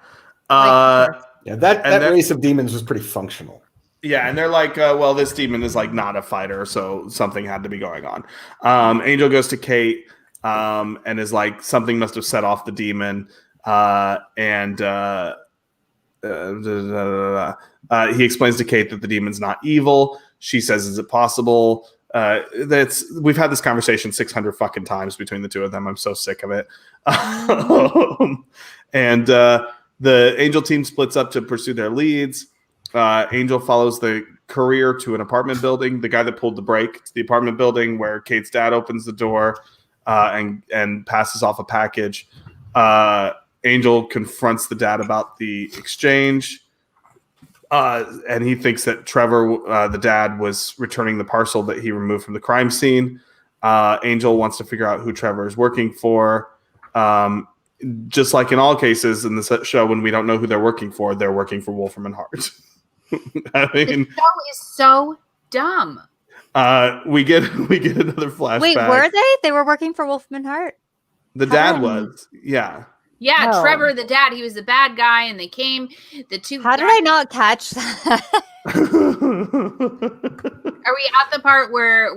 That race of demons was pretty functional. Yeah, and they're like, well, this demon is like not a fighter, so something had to be going on. Angel goes to Kate and is like, something must have set off the demon. He explains to Kate that the demon's not evil. She says, is it possible? We've had this conversation 600 fucking times between the two of them. I'm so sick of it. And the Angel team splits up to pursue their leads. Angel follows the courier to an apartment building. The guy that pulled the brake to the apartment building where Kate's dad opens the door and passes off a package. Angel confronts the dad about the exchange. And he thinks that Trevor, the dad, was returning the parcel that he removed from the crime scene. Angel wants to figure out who Trevor is working for. Just like in all cases in the show, when we don't know who they're working for Wolfram and Hart. I mean, the show is so dumb. We get another flashback. Wait, were they? They were working for Wolfram and Hart? The dad was, yeah. Yeah, Oh. Trevor, the dad, he was the bad guy, and they came. The two. How did I not catch that? Are we at the part where?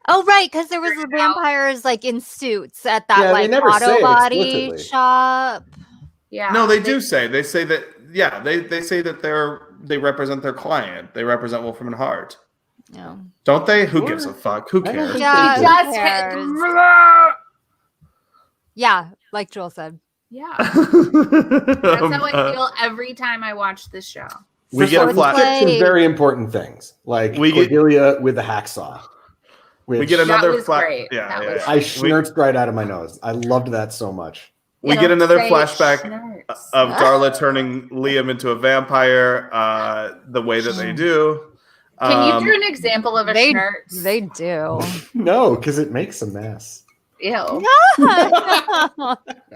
Oh, right, because there was the vampires like in suits at that Yeah, they like never say auto it body explicitly. shop. Yeah. No, they say that. Yeah, they say that they represent their client. They represent Wolfram and Hart. No. Don't they? Who gives a fuck? Who I don't cares? think Yeah, He who does cares? Yeah, like Joel said. Yeah. That's how I feel every time I watch this show. We get a Let's flash. play. Some very important things, like We get- Cordelia with the hacksaw. We which get another was flash. great. Yeah, That yeah, was- yeah. I schnurched right out of my nose. I loved that so much. We You get don't another say flashback schnurz. of Darla turning Liam into a vampire the way that they do. Can you do an example of a They schnurz? they do. No, because it makes a mess. Ew.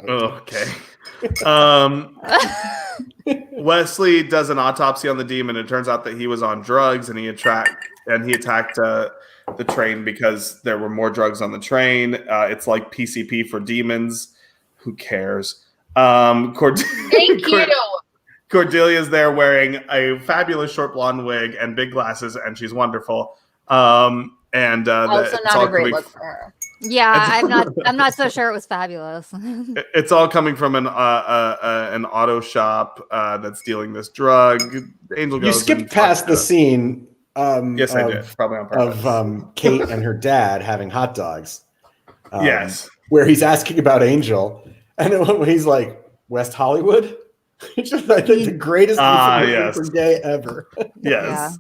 Okay. Wesley does an autopsy on the demon. It turns out that he was on drugs and he attacked the train because there were more drugs on the train. It's like PCP for demons. Who cares? Thank you. Cordelia's there wearing a fabulous short blonde wig and big glasses, and she's wonderful. And Also, it's not all a great coming look for her. Yeah, I'm not so sure it was fabulous. It's all coming from an auto shop that's dealing this drug. Angel You goes. skipped past the scene. Yes, I did. Probably on purpose. Of Kate and her dad having hot dogs. Yes. Where he's asking about Angel, and when he's like, West Hollywood? Which is, I think, the greatest yes. for gay ever. Yes.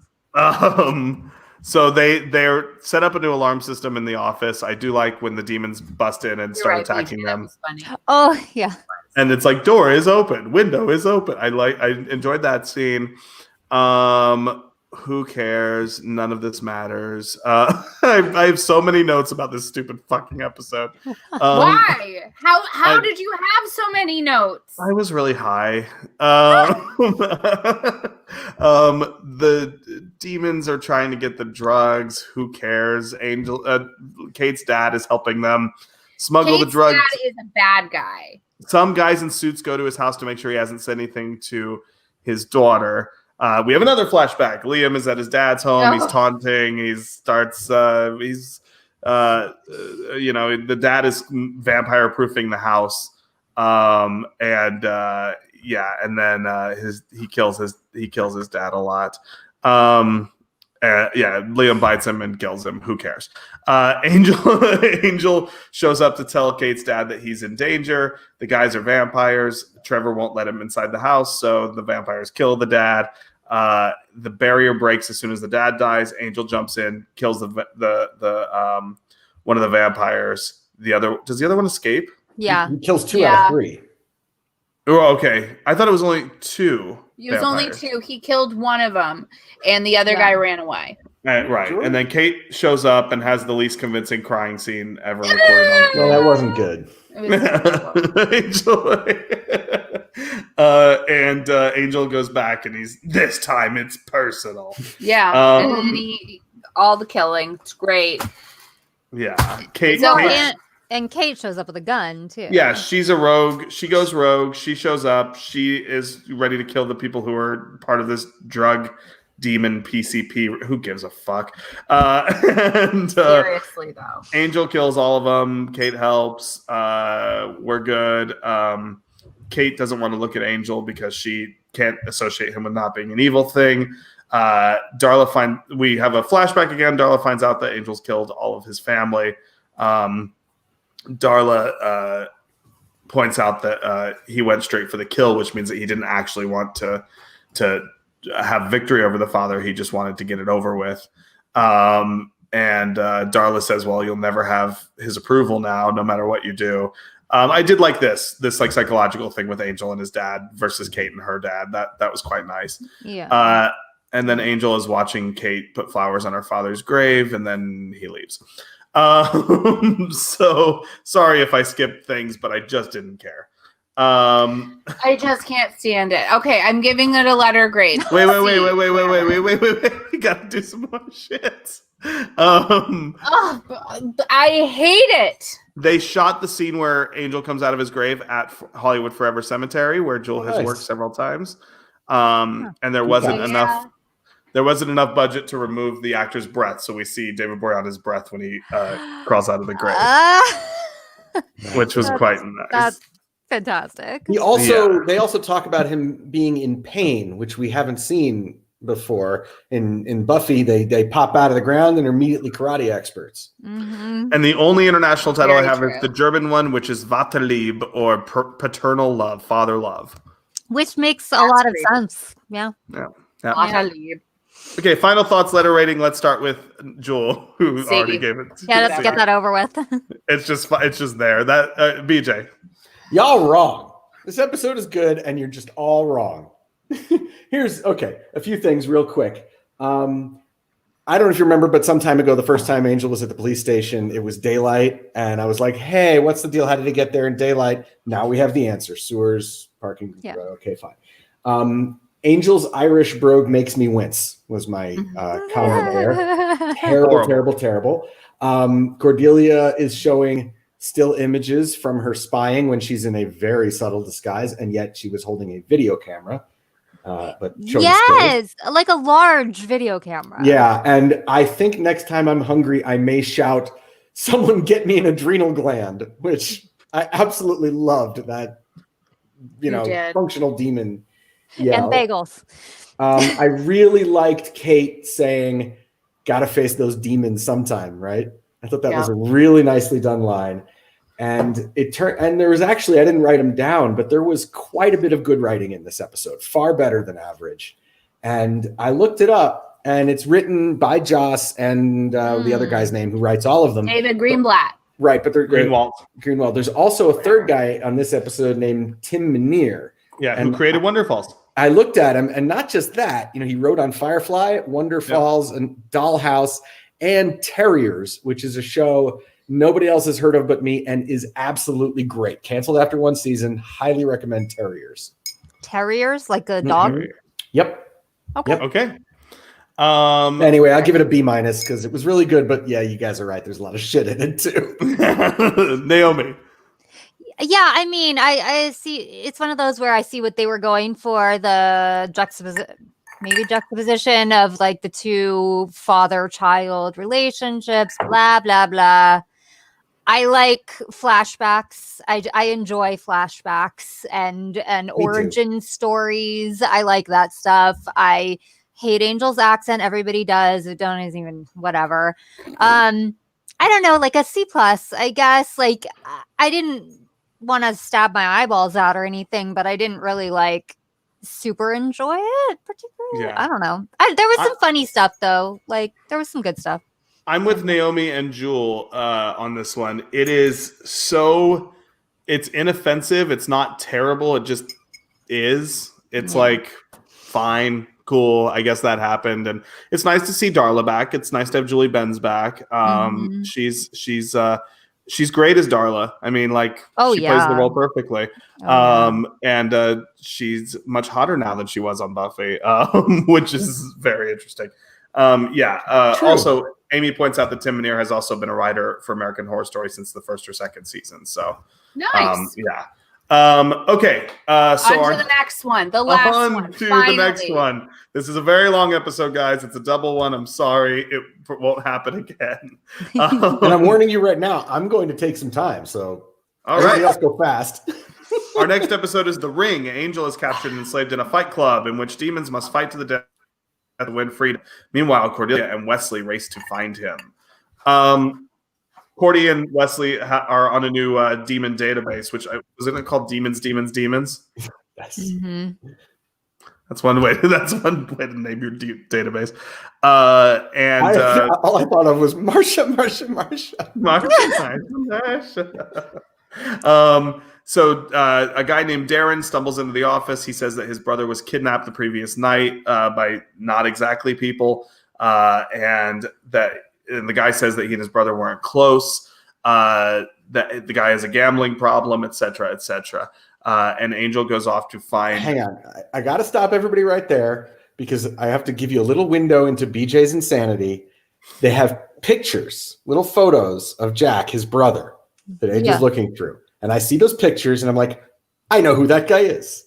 So they're set up a new alarm system in the office. I do like when the demons bust in and start attacking BJ, them. that was funny. Oh yeah. And it's like door is open, window is open. I enjoyed that scene. Who cares? None of this matters. I have so many notes about this stupid fucking episode. Why? How did you have so many notes? I was really high. The demons are trying to get the drugs. Who cares? Kate's dad is helping them smuggle the drugs. Kate's dad is a bad guy. Some guys in suits go to his house to make sure he hasn't said anything to his daughter. We have another flashback. Liam is at his dad's home. He's taunting. He starts. The dad is vampire proofing the house. And then he kills his dad a lot. Liam bites him and kills him. Who cares? Angel shows up to tell Kate's dad that he's in danger. The guys are vampires. Trevor won't let him inside the house, so the vampires kill the dad. The barrier breaks as soon as the dad dies. Angel jumps in, kills the one of the vampires. Does the other one escape? Yeah. He kills 2 out of 3. Oh, okay. I thought it was only 2. It was only 2. He killed one of them, and the other guy ran away. Right. Sure. And then Kate shows up and has the least convincing crying scene ever recorded on No, that wasn't good. Angel goes back and this time it's personal. Yeah. And then all the killing. It's great. Yeah. Kate. And Kate shows up with a gun too. Yeah, she's a rogue. She goes rogue. She shows up. She is ready to kill the people who are part of this drug demon PCP. Who gives a fuck? Seriously, though. Angel kills all of them. Kate helps. We're good. Kate doesn't want to look at Angel because she can't associate him with not being an evil thing. We have a flashback again. Darla finds out that Angel's killed all of his family. Darla points out that he went straight for the kill, which means that he didn't actually want to have victory over the father. He just wanted to get it over with. And Darla says, well, you'll never have his approval now, no matter what you do. I did like this like psychological thing with Angel and his dad versus Kate and her dad. That was quite nice. Yeah. And then Angel is watching Kate put flowers on her father's grave, and then he leaves. So sorry if I skipped things, but I just didn't care. I just can't stand it. Okay, I'm giving it a letter grade. Wait. We gotta do some more shit. I hate it. They shot the scene where Angel comes out of his grave at Hollywood Forever Cemetery, where Jewel has worked several times. And there wasn't enough. There wasn't enough budget to remove the actor's breath, so we see David Boreanaz's breath when he crawls out of the grave, which was quite nice. That's fantastic. They also talk about him being in pain, which we haven't seen before. In Buffy, they pop out of the ground and are immediately karate experts. Mm-hmm. And the only international title Very I have true. is the German one, which is Vaterlieb, or paternal love, father love. Which makes a lot of sense. Yeah. Okay, final thoughts, letter rating. Let's start with Jewel, who C. already gave it. Yeah, let's get that over with. It's just there. That BJ. Y'all wrong. This episode is good, and you're just all wrong. Here's a few things real quick. I don't know if you remember, but some time ago, the first time Angel was at the police station, it was daylight, and I was like, "Hey, what's the deal? How did he get there in daylight?" Now we have the answer: sewers, parking. Yeah. Okay, fine. Angel's Irish brogue makes me wince was my comment there. Terrible. Cordelia is showing still images from her spying when she's in a very subtle disguise, and yet she was holding a video camera. But yes, like a large video camera. Yeah, and I think next time I'm hungry, I may shout, "Someone get me an adrenal gland," which I absolutely loved that, functional demon. Yeah, and bagels. I really liked Kate saying, "Gotta face those demons sometime," right? I thought that was a really nicely done line. And there was actually, I didn't write them down, but there was quite a bit of good writing in this episode, far better than average. And I looked it up, and it's written by Joss and the other guy's name who writes all of them. David Greenblatt. Right, but they're Greenwald. There's also a third guy on this episode named Tim Minear. Yeah, who created Wonder Falls. I looked at him, and not just that, he wrote on Firefly, Wonder Falls, and Dollhouse, and Terriers, which is a show nobody else has heard of but me and is absolutely great. Canceled after one season. Highly recommend Terriers. Terriers, like a dog? Mm-hmm. Yep. Okay. Anyway, I'll give it a B- because it was really good, but yeah, you guys are right. There's a lot of shit in it too. Naomi. Yeah, I mean, I see. It's one of those where I see what they were going for, the juxtaposition of like the two father-child relationships, blah, blah, blah. I like flashbacks. I enjoy flashbacks and origin stories. I like that stuff. I hate Angel's accent. Everybody does. It don't even whatever. I don't know, like a C+, I guess. Like I didn't want to stab my eyeballs out or anything, but I didn't really super enjoy it particularly. Yeah. I don't know. There was some funny stuff though. Like there was some good stuff. I'm with Naomi and Jewel on this one. It's inoffensive. It's not terrible. It just is. It's fine, cool. I guess that happened. And it's nice to see Darla back. It's nice to have Julie Benz back. She's great as Darla. I mean, she plays the role perfectly. And she's much hotter now than she was on Buffy, which is very interesting. Also, Amy points out that Tim Minear has also been a writer for American Horror Story since the first or second season. So nice. Okay. So on to the next one. The last one. The next one. This is a very long episode, guys. It's a double one. I'm sorry. It won't happen again. And I'm warning you right now, I'm going to take some time. So everybody else go fast. Our next episode is The Ring. Angel is captured and enslaved in a fight club in which demons must fight to the death to win freedom. Meanwhile, Cordelia and Wesley race to find him. Cordy and Wesley are on a new demon database, which wasn't it called Demons? Yes. Mm-hmm. That's one way. That's one way to name your database. All I thought of was Marsha. So a guy named Darren stumbles into the office. He says that his brother was kidnapped the previous night by not exactly people, and the guy says that he and his brother weren't close. That the guy has a gambling problem, etc., etc. And Angel goes off to find. Hang on, I got to stop everybody right there because I have to give you a little window into BJ's insanity. They have pictures, little photos of Jack, his brother, that Angel's looking through. And I see those pictures and I'm like, I know who that guy is.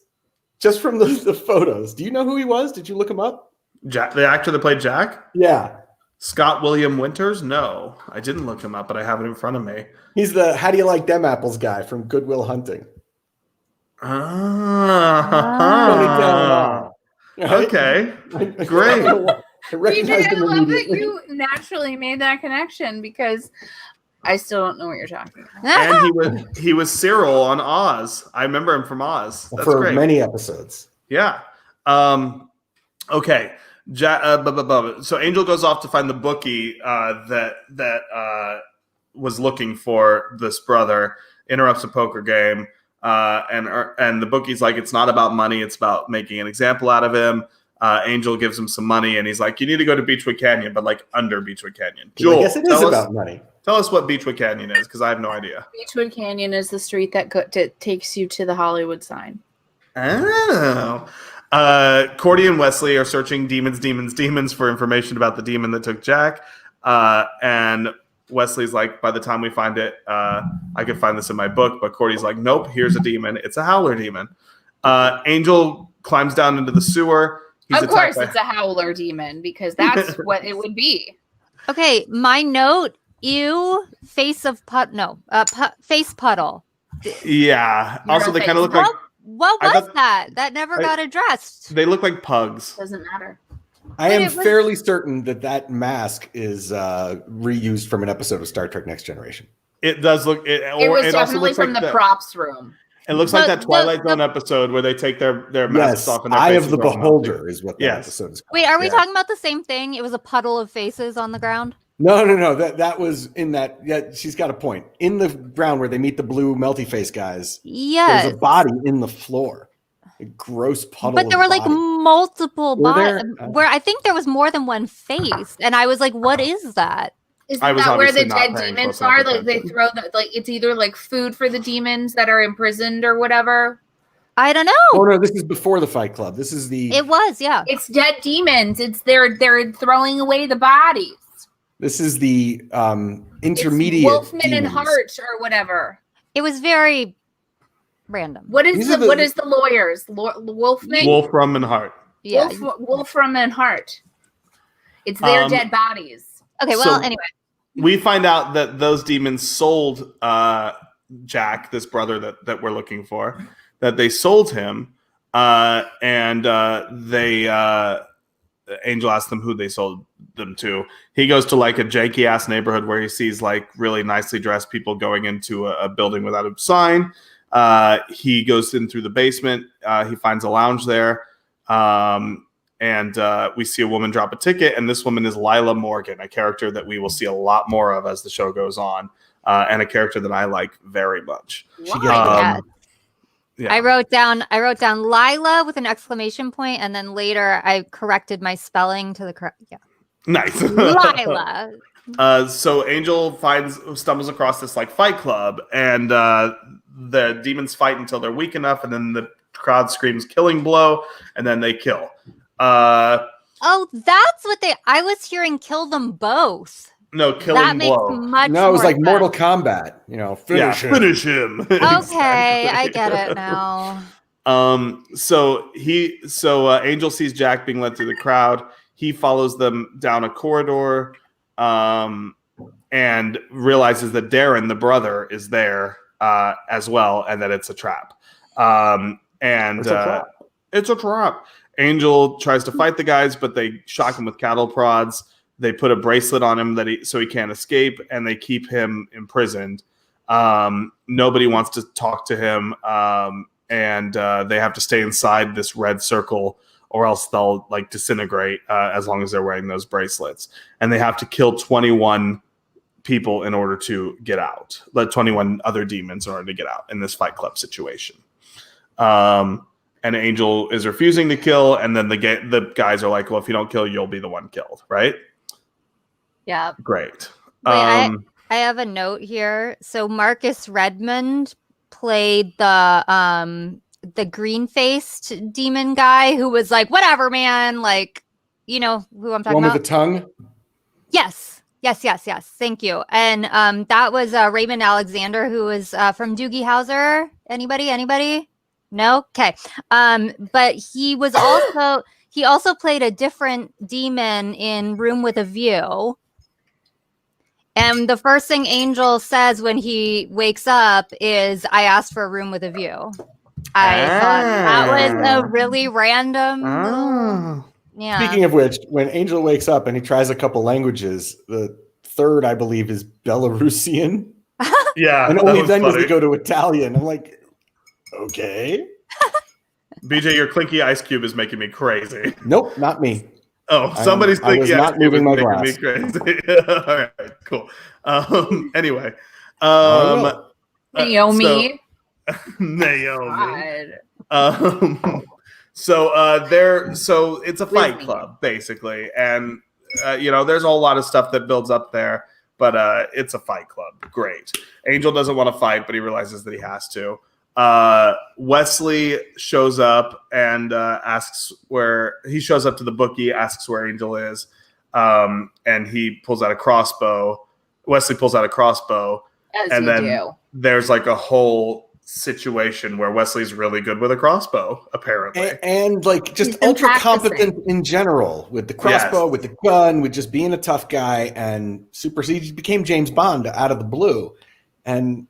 Just from the photos. Do you know who he was? Did you look him up? Jack, the actor that played Jack? Yeah. Scott William Winters? No, I didn't look him up, but I have it in front of me. He's the How Do You Like Them Apples guy from Good Will Hunting. Okay. Great. I recognize him love that immediately. you naturally made that connection because I still don't know what you're talking about. And he was Cyril on Oz. I remember him from Oz. That's for great. Many episodes. Yeah. Okay. So Angel goes off to find the bookie that was looking for this brother. Interrupts a poker game. And the bookie's like, it's not about money, it's about making an example out of him. Angel gives him some money, and he's like, you need to go to Beechwood Canyon, but like under Beechwood Canyon. Joel, I guess it is about money. Tell us what Beechwood Canyon is, because I have no idea. Beechwood Canyon is the street that takes you to the Hollywood sign. Oh. Cordy and Wesley are searching demons for information about the demon that took Jack. And Wesley's like, by the time we find it, I could find this in my book. But Cordy's like, nope, here's a demon. It's a howler demon. Angel climbs down into the sewer. Of course, it's a howler demon, because that's what it would be. Okay, my note, ew, face puddle. Yeah. Also, they kind of look like... What was that? That never got addressed. They look like pugs. Doesn't matter. I am fairly certain that mask is reused from an episode of Star Trek Next Generation. It does look... It was definitely from the props room. It looks like that Twilight Zone episode where they take their masks off and their Eye faces of the are Beholder is what that episode is called. Wait, are we talking about the same thing? It was a puddle of faces on the ground? No. That was in that. Yeah, she's got a point. In the ground where they meet the blue melty face guys. Yes. There's a body in the floor. A gross puddle. But there were like body. multiple bodies. Where I think there was more than one face, and I was like, "What is that?" Isn't that where the dead demons are? Like they throw it's either like food for the demons that are imprisoned or whatever. I don't know. Oh no, this is before the Fight Club. This is the. It was, yeah. It's dead demons. It's they're throwing away the bodies. This is the intermediate. It's Wolfman demons. and Hart or whatever. It was very random. What is what is the lawyers? Wolfman? Wolfram and Hart. Yeah. Wolfram and Hart. It's their dead bodies. Okay, well, anyway. We find out that those demons sold Jack, this brother that we're looking for, that they sold him, and Angel asked them who they sold them to. He goes to like a janky ass neighborhood where he sees like really nicely dressed people going into a building without a sign. He goes in through the basement. He finds a lounge there. And we see a woman drop a ticket, and this woman is Lila Morgan, a character that we will see a lot more of as the show goes on, and a character that I like very much. Yeah. I wrote down Lila with an exclamation point, and then later I corrected my spelling to the correct. Yeah, nice. Lila. So Angel stumbles across this like fight club, and the demons fight until they're weak enough, and then the crowd screams "killing blow," and then they kill. That's what I was hearing. Kill them both. No, killing blow. No, it was like sense. Mortal Kombat. Finish him. Okay, I get it now. So Angel sees Jack being led through the crowd. He follows them down a corridor, and realizes that Darren, the brother, is there as well, and that it's a trap. It's a trap. Angel tries to fight the guys, but they shock him with cattle prods. They put a bracelet on him so he can't escape, and they keep him imprisoned. Nobody wants to talk to him, and they have to stay inside this red circle, or else they'll like disintegrate as long as they're wearing those bracelets. And they have to kill 21 people in order to get out. 21 other demons in order to get out in this Fight Club situation. And Angel is refusing to kill, and then the guys are like, well, if you don't kill, you'll be the one killed, right? Yeah. Great. Wait, I have a note here. So Marcus Redmond played the green-faced demon guy who was like, whatever, man. Like, you know who I'm talking about? One with the tongue? Yes. Thank you. And that was Raymond Alexander, who was from Doogie Howser. Anybody? No? Okay. But he also played a different demon in Room with a View. And the first thing Angel says when he wakes up is, I asked for a room with a view. I thought that was a really random. Yeah. Speaking of which, when Angel wakes up and he tries a couple languages, the third, I believe, is Belarusian. Yeah. And only then does he go to Italian. I'm like, okay. BJ, your clinky ice cube is making me crazy. Nope, not me. Oh, somebody's clinky ice cube is making me crazy. All right, cool. Anyway. Naomi. Naomi. God. So it's a fight Disney. club basically, and there's a whole lot of stuff that builds up there, but it's a fight club. Great. Angel doesn't want to fight, but he realizes that he has to. Wesley shows up and asks where he shows up to the bookie, asks where Angel is, and he pulls out a crossbow. Wesley pulls out a crossbow, As and you then do. there's like a whole situation where Wesley's really good with a crossbow, apparently. And like just He's been ultra practicing. competent in general with the crossbow, with the gun, with just being a tough guy, and he became James Bond out of the blue. And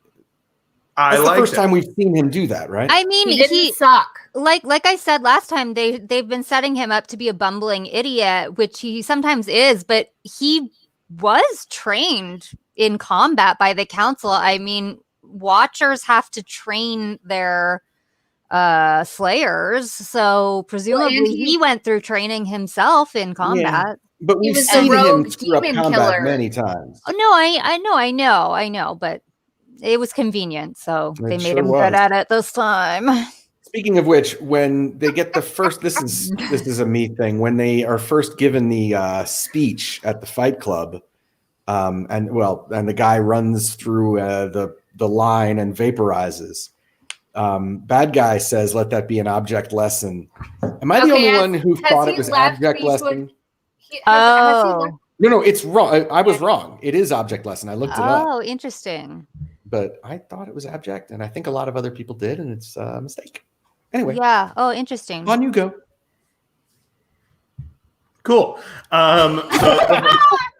that's the first time we've seen him do that, right? I mean, He didn't suck. like I said last time, they've been setting him up to be a bumbling idiot, which he sometimes is, but he was trained in combat by the council. I mean, Watchers have to train their slayers, so presumably he went through training himself in combat. Yeah, but we've was a seen him rogue screw up demon combat killer. many times. Oh no, I know, but it was convenient, so they made sure him was. good at it this time. Speaking of which, when they get the first, this is a me thing. When they are first given the speech at the Fight Club, and the guy runs through the line and vaporizes. Bad guy says, "Let that be an object lesson." Am I the only one who thought it was object lesson? No, it's wrong. I was wrong. It is object lesson. I looked it up. Oh, interesting. But I thought it was abject, and I think a lot of other people did, and it's a mistake. Anyway. Yeah. Oh, interesting. On you go. Cool.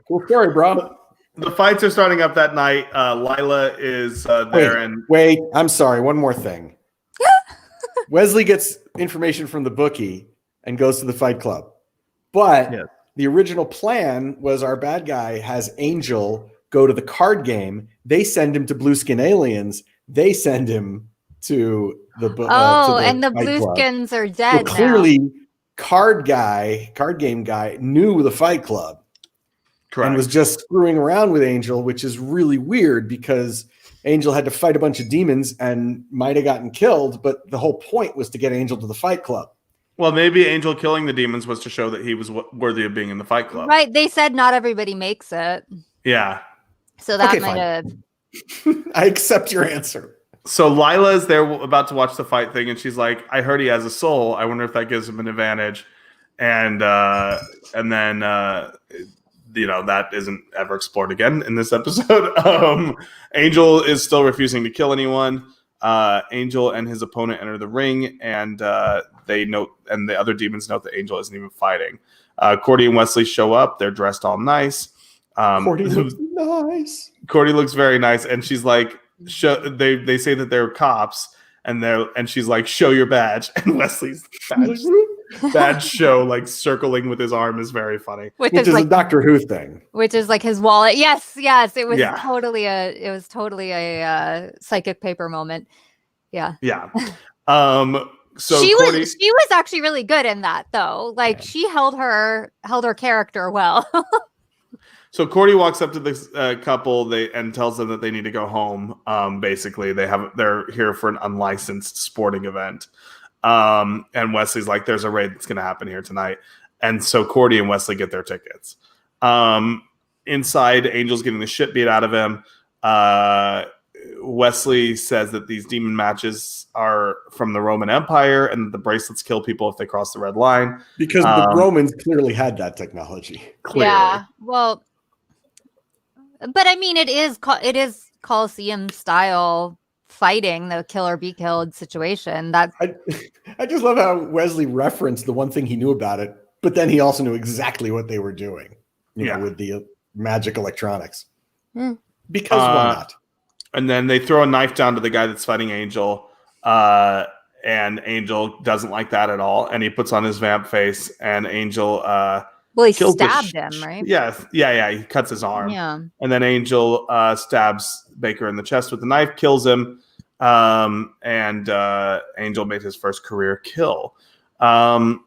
Cool story, bro. The fights are starting up that night. Lila is there. Wait, I'm sorry. One more thing. Wesley gets information from the bookie and goes to the Fight Club. But the original plan was our bad guy has Angel go to the card game. They send him to Blue Skin Aliens. They send him to the and the Blueskins are dead. So clearly, card game guy knew the Fight Club. Correct. And was just screwing around with Angel, which is really weird because Angel had to fight a bunch of demons and might have gotten killed, but the whole point was to get Angel to the Fight Club. Well, maybe Angel killing the demons was to show that he was worthy of being in the Fight Club. Right. They said not everybody makes it. Yeah. So that might have. I accept your answer. So Lila is there about to watch the fight thing, and she's like, "I heard he has a soul. I wonder if that gives him an advantage." And then that isn't ever explored again in this episode. Angel is still refusing to kill anyone. Angel and his opponent enter the ring, and they note, and the other demons note that Angel isn't even fighting. Cordy and Wesley show up. They're dressed all nice. Cordy looks nice. Cordy looks very nice, and she's like, they say that they're cops, and she's like, "Show your badge." And Wesley's badge show, like circling with his arm, is very funny. Which is like a Doctor Who thing. Which is like his wallet. Yes, it was totally a psychic paper moment. Yeah. Yeah. So she Cordy, was actually really good in that though. Like she held her character well. So Cordy walks up to this couple and tells them that they need to go home. Basically, they're here for an unlicensed sporting event. And Wesley's like, "There's a raid that's going to happen here tonight." And so Cordy and Wesley get their tickets. Inside, Angel's getting the shit beat out of him. Wesley says that these demon matches are from the Roman Empire and that the bracelets kill people if they cross the red line. Because the Romans clearly had that technology. Clearly. Yeah. Well, but I mean, it is Colosseum style fighting, the kill or be killed situation. That I just love how Wesley referenced the one thing he knew about it, but then he also knew exactly what they were doing. You know, with the magic electronics. Because why not? And then they throw a knife down to the guy that's fighting Angel. And Angel doesn't like that at all. And he puts on his vamp face, and Angel he stabbed him, right? Yeah. He cuts his arm. Yeah. And then Angel stabs Baker in the chest with the knife, kills him. And Angel made his first career kill. I'm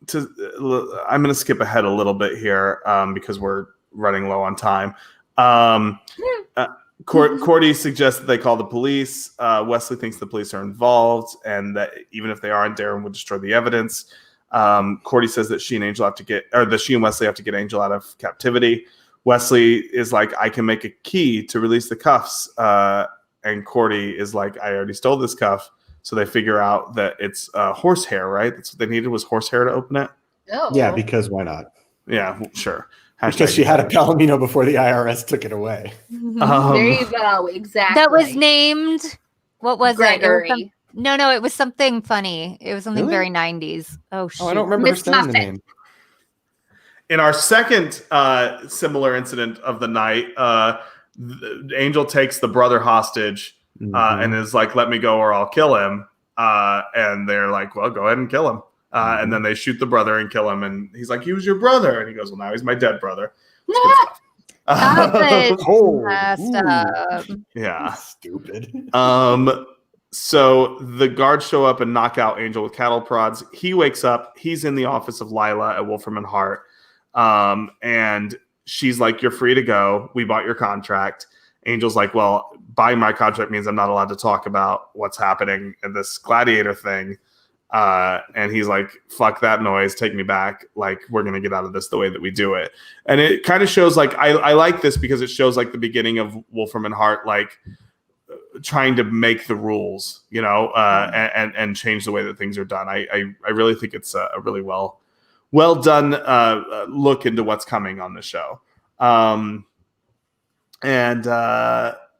going to skip ahead a little bit here because we're running low on time. Cordy suggests that they call the police. Wesley thinks the police are involved, and that even if they aren't, Darren would destroy the evidence. Cordy says that she and Wesley have to get Angel out of captivity. Wesley is like, I can make a key to release the cuffs. And Cordy is like, I already stole this cuff. So they figure out that it's horsehair, right? That's what they needed, was horsehair to open it. Oh. Yeah, because why not? Yeah, sure. Because she had a Palomino before the IRS took it away. There you go. Exactly. That was named. What was Gregory. it? No, it was something funny. It was something Really? very 90s. Oh, shoot. Oh, I don't remember her Miss saying the Muffet. name. In our second similar incident of the night, Angel takes the brother hostage and is like, let me go or I'll kill him. And they're like, well, go ahead and kill him. And then they shoot the brother and kill him. And he's like, he was your brother. And he goes, well, now he's my dead brother. It's good stuff. That was Oh, messed up. Yeah. Stupid. So the guards show up and knock out Angel with cattle prods. He wakes up. He's in the office of Lila at Wolfram and Hart. And she's like, you're free to go. We bought your contract. Angel's like, well, buying my contract means I'm not allowed to talk about what's happening in this gladiator thing. And he's like, fuck that noise. Take me back. Like, we're going to get out of this the way that we do it. And it kind of shows like, I like this because it shows like the beginning of Wolfram and Hart, like trying to make the rules, you know, and change the way that things are done. I really think it's a really well done look into what's coming on the show. And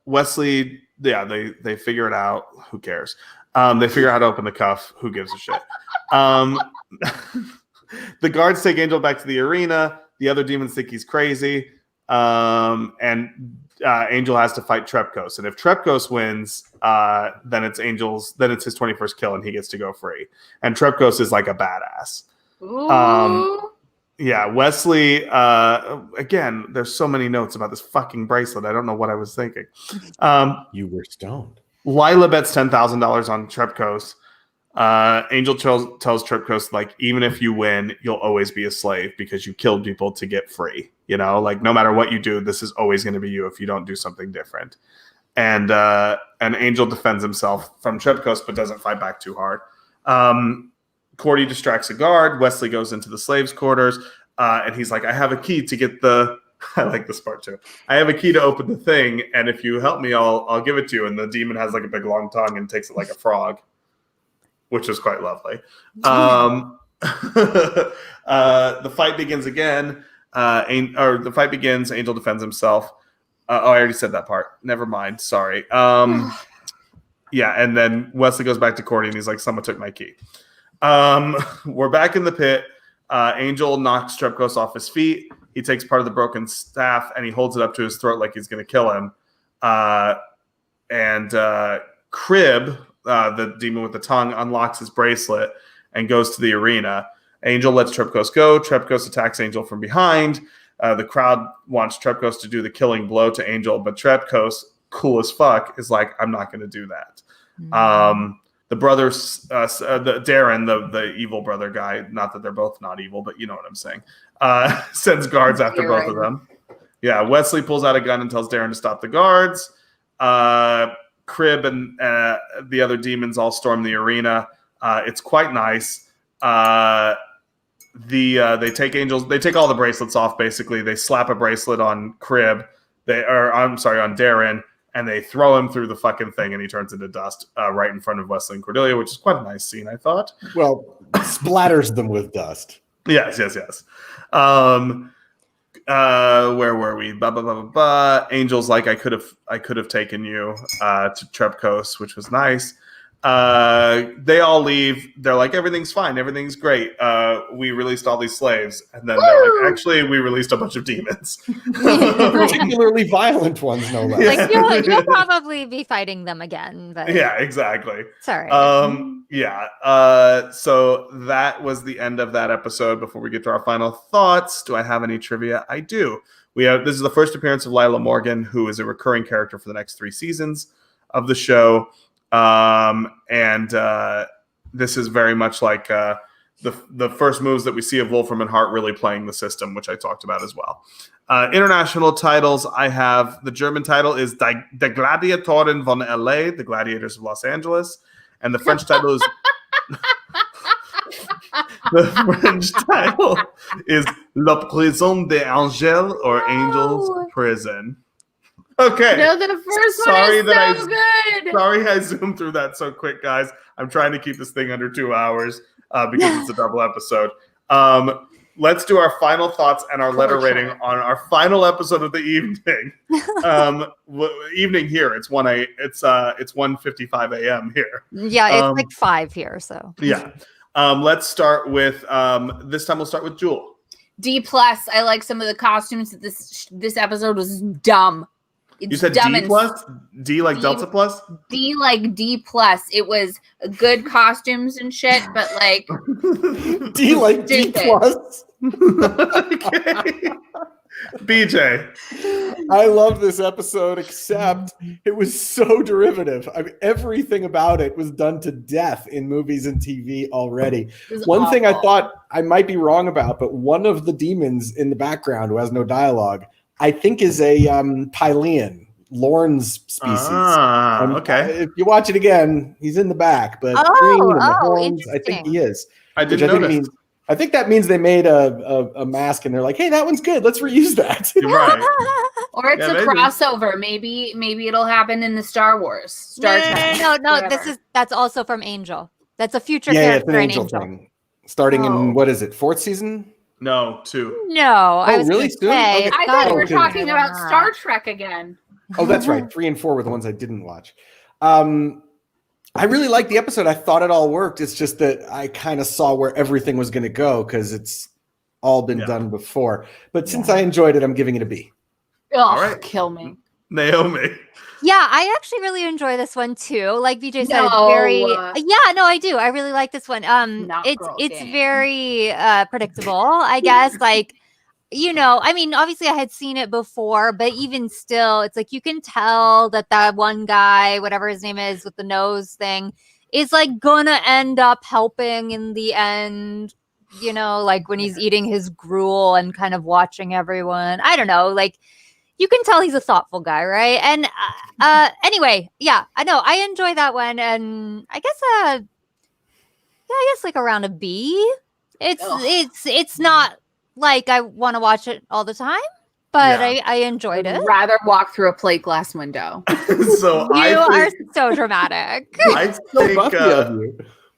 Wesley, yeah, they figure it out. Who cares? They figure out how to open the cuff. Who gives a shit? The guards take Angel back to the arena. The other demons think he's crazy. And Angel has to fight Trepkos. And if Trepkos wins, then it's his 21st kill and he gets to go free. And Trepkos is like a badass. Ooh. Yeah, Wesley, again, there's so many notes about this fucking bracelet. I don't know what I was thinking. You were stoned. Lila bets $10,000 on Trepkos. Angel tells Trepkos, like, even if you win, you'll always be a slave because you killed people to get free. You know, like, no matter what you do, this is always going to be you if you don't do something different. And Angel defends himself from Trepkos, but doesn't fight back too hard. Cordy distracts a guard. Wesley goes into the slaves' quarters, and he's like, I have a key to get the... I like this part too. I have a key to open the thing, and if you help me, I'll give it to you. And the demon has like a big long tongue and takes it like a frog, which is quite lovely. The fight begins again. The fight begins. Angel defends himself. I already said that part. Never mind. Sorry. Yeah, and then Wesley goes back to Cordy, and he's like, someone took my key. We're back in the pit. Angel knocks Trepkos off his feet. He takes part of the broken staff and he holds it up to his throat like he's going to kill him. And Crib, the demon with the tongue, unlocks his bracelet and goes to the arena. Angel lets Trepkos go. Trepkos attacks Angel from behind. The crowd wants Trepkos to do the killing blow to Angel, but Trepkos, cool as fuck, is like, I'm not going to do that. Mm-hmm. The brothers, Darren, the evil brother guy, not that they're both not evil, but you know what I'm saying, sends guards after both of them. Yeah, Wesley pulls out a gun and tells Darren to stop the guards. Crib and the other demons all storm the arena. It's quite nice. They take all the bracelets off, basically. They slap a bracelet on Crib. On Darren. And they throw him through the fucking thing, and he turns into dust right in front of Wesley and Cordelia, which is quite a nice scene, I thought. Well, splatters them with dust. Yes. Where were we? Angel's like, I could have taken you to Trepkos, which was nice. They all leave. They're like, everything's fine. Everything's great. We released all these slaves. And then they're like, actually, we released a bunch of demons. Particularly violent ones, no less. Like you'll probably be fighting them again. But Yeah, exactly. Sorry. Yeah. So that was the end of that episode. Before we get to our final thoughts, do I have any trivia? I do. This is the first appearance of Lila Morgan, who is a recurring character for the next 3 seasons of the show. And this is very much like the first moves that we see of Wolfram and Hart really playing the system, which I talked about as well. International titles, I have the German title is Die Gladiatoren von LA, the Gladiators of Los Angeles, and the French title is La Prison des Angels, or Angels Prison. Okay. No, the first one is so good. Sorry I zoomed through that so quick, guys. I'm trying to keep this thing under 2 hours because it's a double episode. Let's do our final thoughts and our letter rating on our final episode of the evening. Evening here. It's 1:55 a.m. here. Yeah, it's like 5 here. So yeah. Let's start with this time. We'll start with Jewel. D+. I like some of the costumes. This episode was dumb. It's you said dumb D+? D like Delta Plus? D like D+. It was good costumes and shit, but like D like D+. Okay. BJ. I love this episode, except it was so derivative. I mean, everything about it was done to death in movies and TV already. One thing I thought I might be wrong about, but one of the demons in the background who has no dialogue, I think is a Pylean, Lorne's species. Okay. If you watch it again, he's in the back, but green and the horns, I think he is. I didn't notice. I think that means they made a mask and they're like, hey, that one's good. Let's reuse that. You're right. Or it's a crossover. Maybe it'll happen in the Star Wars. Star Trek. No. That's also from Angel. That's a future character in Angel. Thing. Starting in, what is it, 4th season? No, 2. No, I was really soon? I thought we were talking about Star Trek again. Oh, that's right. 3 and 4 were the ones I didn't watch. I really liked the episode. I thought it all worked. It's just that I kind of saw where everything was going to go because it's all been done before. But since I enjoyed it, I'm giving it a B. Oh, all right. Kill me. Naomi. Yeah, I actually really enjoy this one too. Like BJ said, it's very I do. I really like this one. It's very predictable, I guess. Like, you know, I mean, obviously I had seen it before, but even still, it's like you can tell that one guy, whatever his name is with the nose thing, is like gonna end up helping in the end, you know, like when he's eating his gruel and kind of watching everyone. I don't know, like you can tell he's a thoughtful guy, right? And anyway, yeah, I know I enjoy that one, and I guess like around a B. It's not like I want to watch it all the time, but I enjoyed it. Rather walk through a plate glass window. So you are so dramatic. I think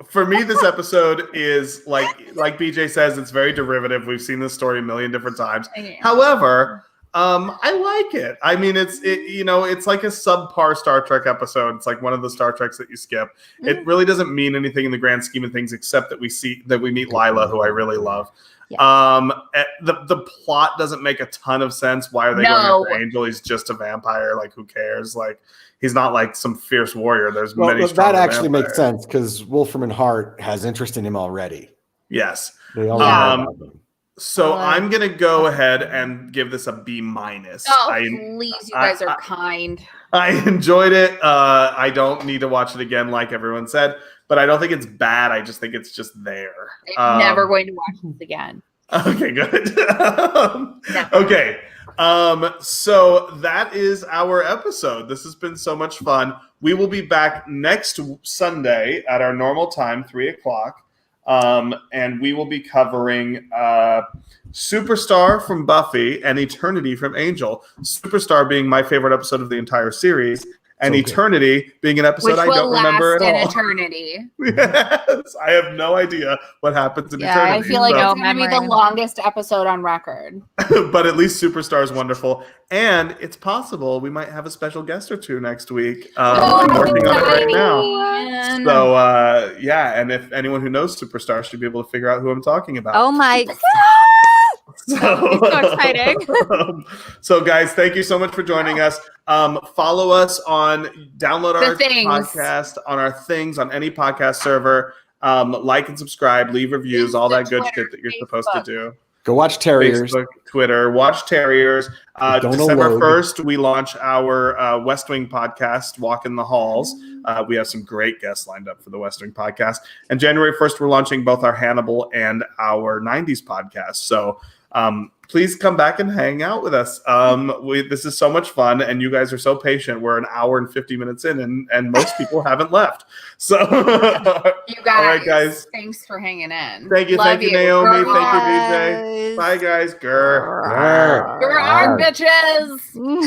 for me, this episode is like BJ says, it's very derivative. We've seen this story a million different times. However, I like it. I mean, it's like a subpar Star Trek episode. It's like one of the Star Treks that you skip. It really doesn't mean anything in the grand scheme of things, except that we meet Lila, who I really love. Yeah. The plot doesn't make a ton of sense. Why are they going after Angel? He's just a vampire. Like, who cares? Like, he's not like some fierce warrior. There's many. That actually makes sense because Wolfram and Hart has interest in him already. Yes. They all know about him. So I'm gonna go ahead and give this a B-. Oh, please, you guys are kind. I enjoyed it. I don't need to watch it again, like everyone said, but I don't think it's bad. I just think it's just there. I'm never going to watch this again. Okay, good. Okay. So that is our episode. This has been so much fun. We will be back next Sunday at our normal time, 3:00. And we will be covering Superstar from Buffy and Eternity from Angel. Superstar being my favorite episode of the entire series, and Eternity being an episode I don't remember at all. Eternity. Yes, I have no idea what happens in Eternity. I feel like it's going to be the longest episode on record. But at least Superstar is wonderful, and it's possible we might have a special guest or two next week. I'm working on it right now. So and if anyone who knows Superstar should be able to figure out who I'm talking about. Oh my God. So exciting. So guys, thank you so much for joining us. Follow us download our podcast on our things on any podcast server. Like and subscribe, leave reviews, all that good shit that you're supposed to do. Go watch Terriers. Facebook, Twitter. Watch Terriers. Don't December unload. 1st, we launch our West Wing podcast, Walk in the Halls. We have some great guests lined up for the West Wing podcast. And January 1st, we're launching both our Hannibal and our 90s podcast. So please come back and hang out with us. This is so much fun, and you guys are so patient. We're an hour and 50 minutes in, and most people haven't left. So, You guys, all right, guys. Thanks for hanging in. Thank you, Love thank you, Naomi. Girl. Thank you, BJ. Bye, guys. Grr. You're our bitches.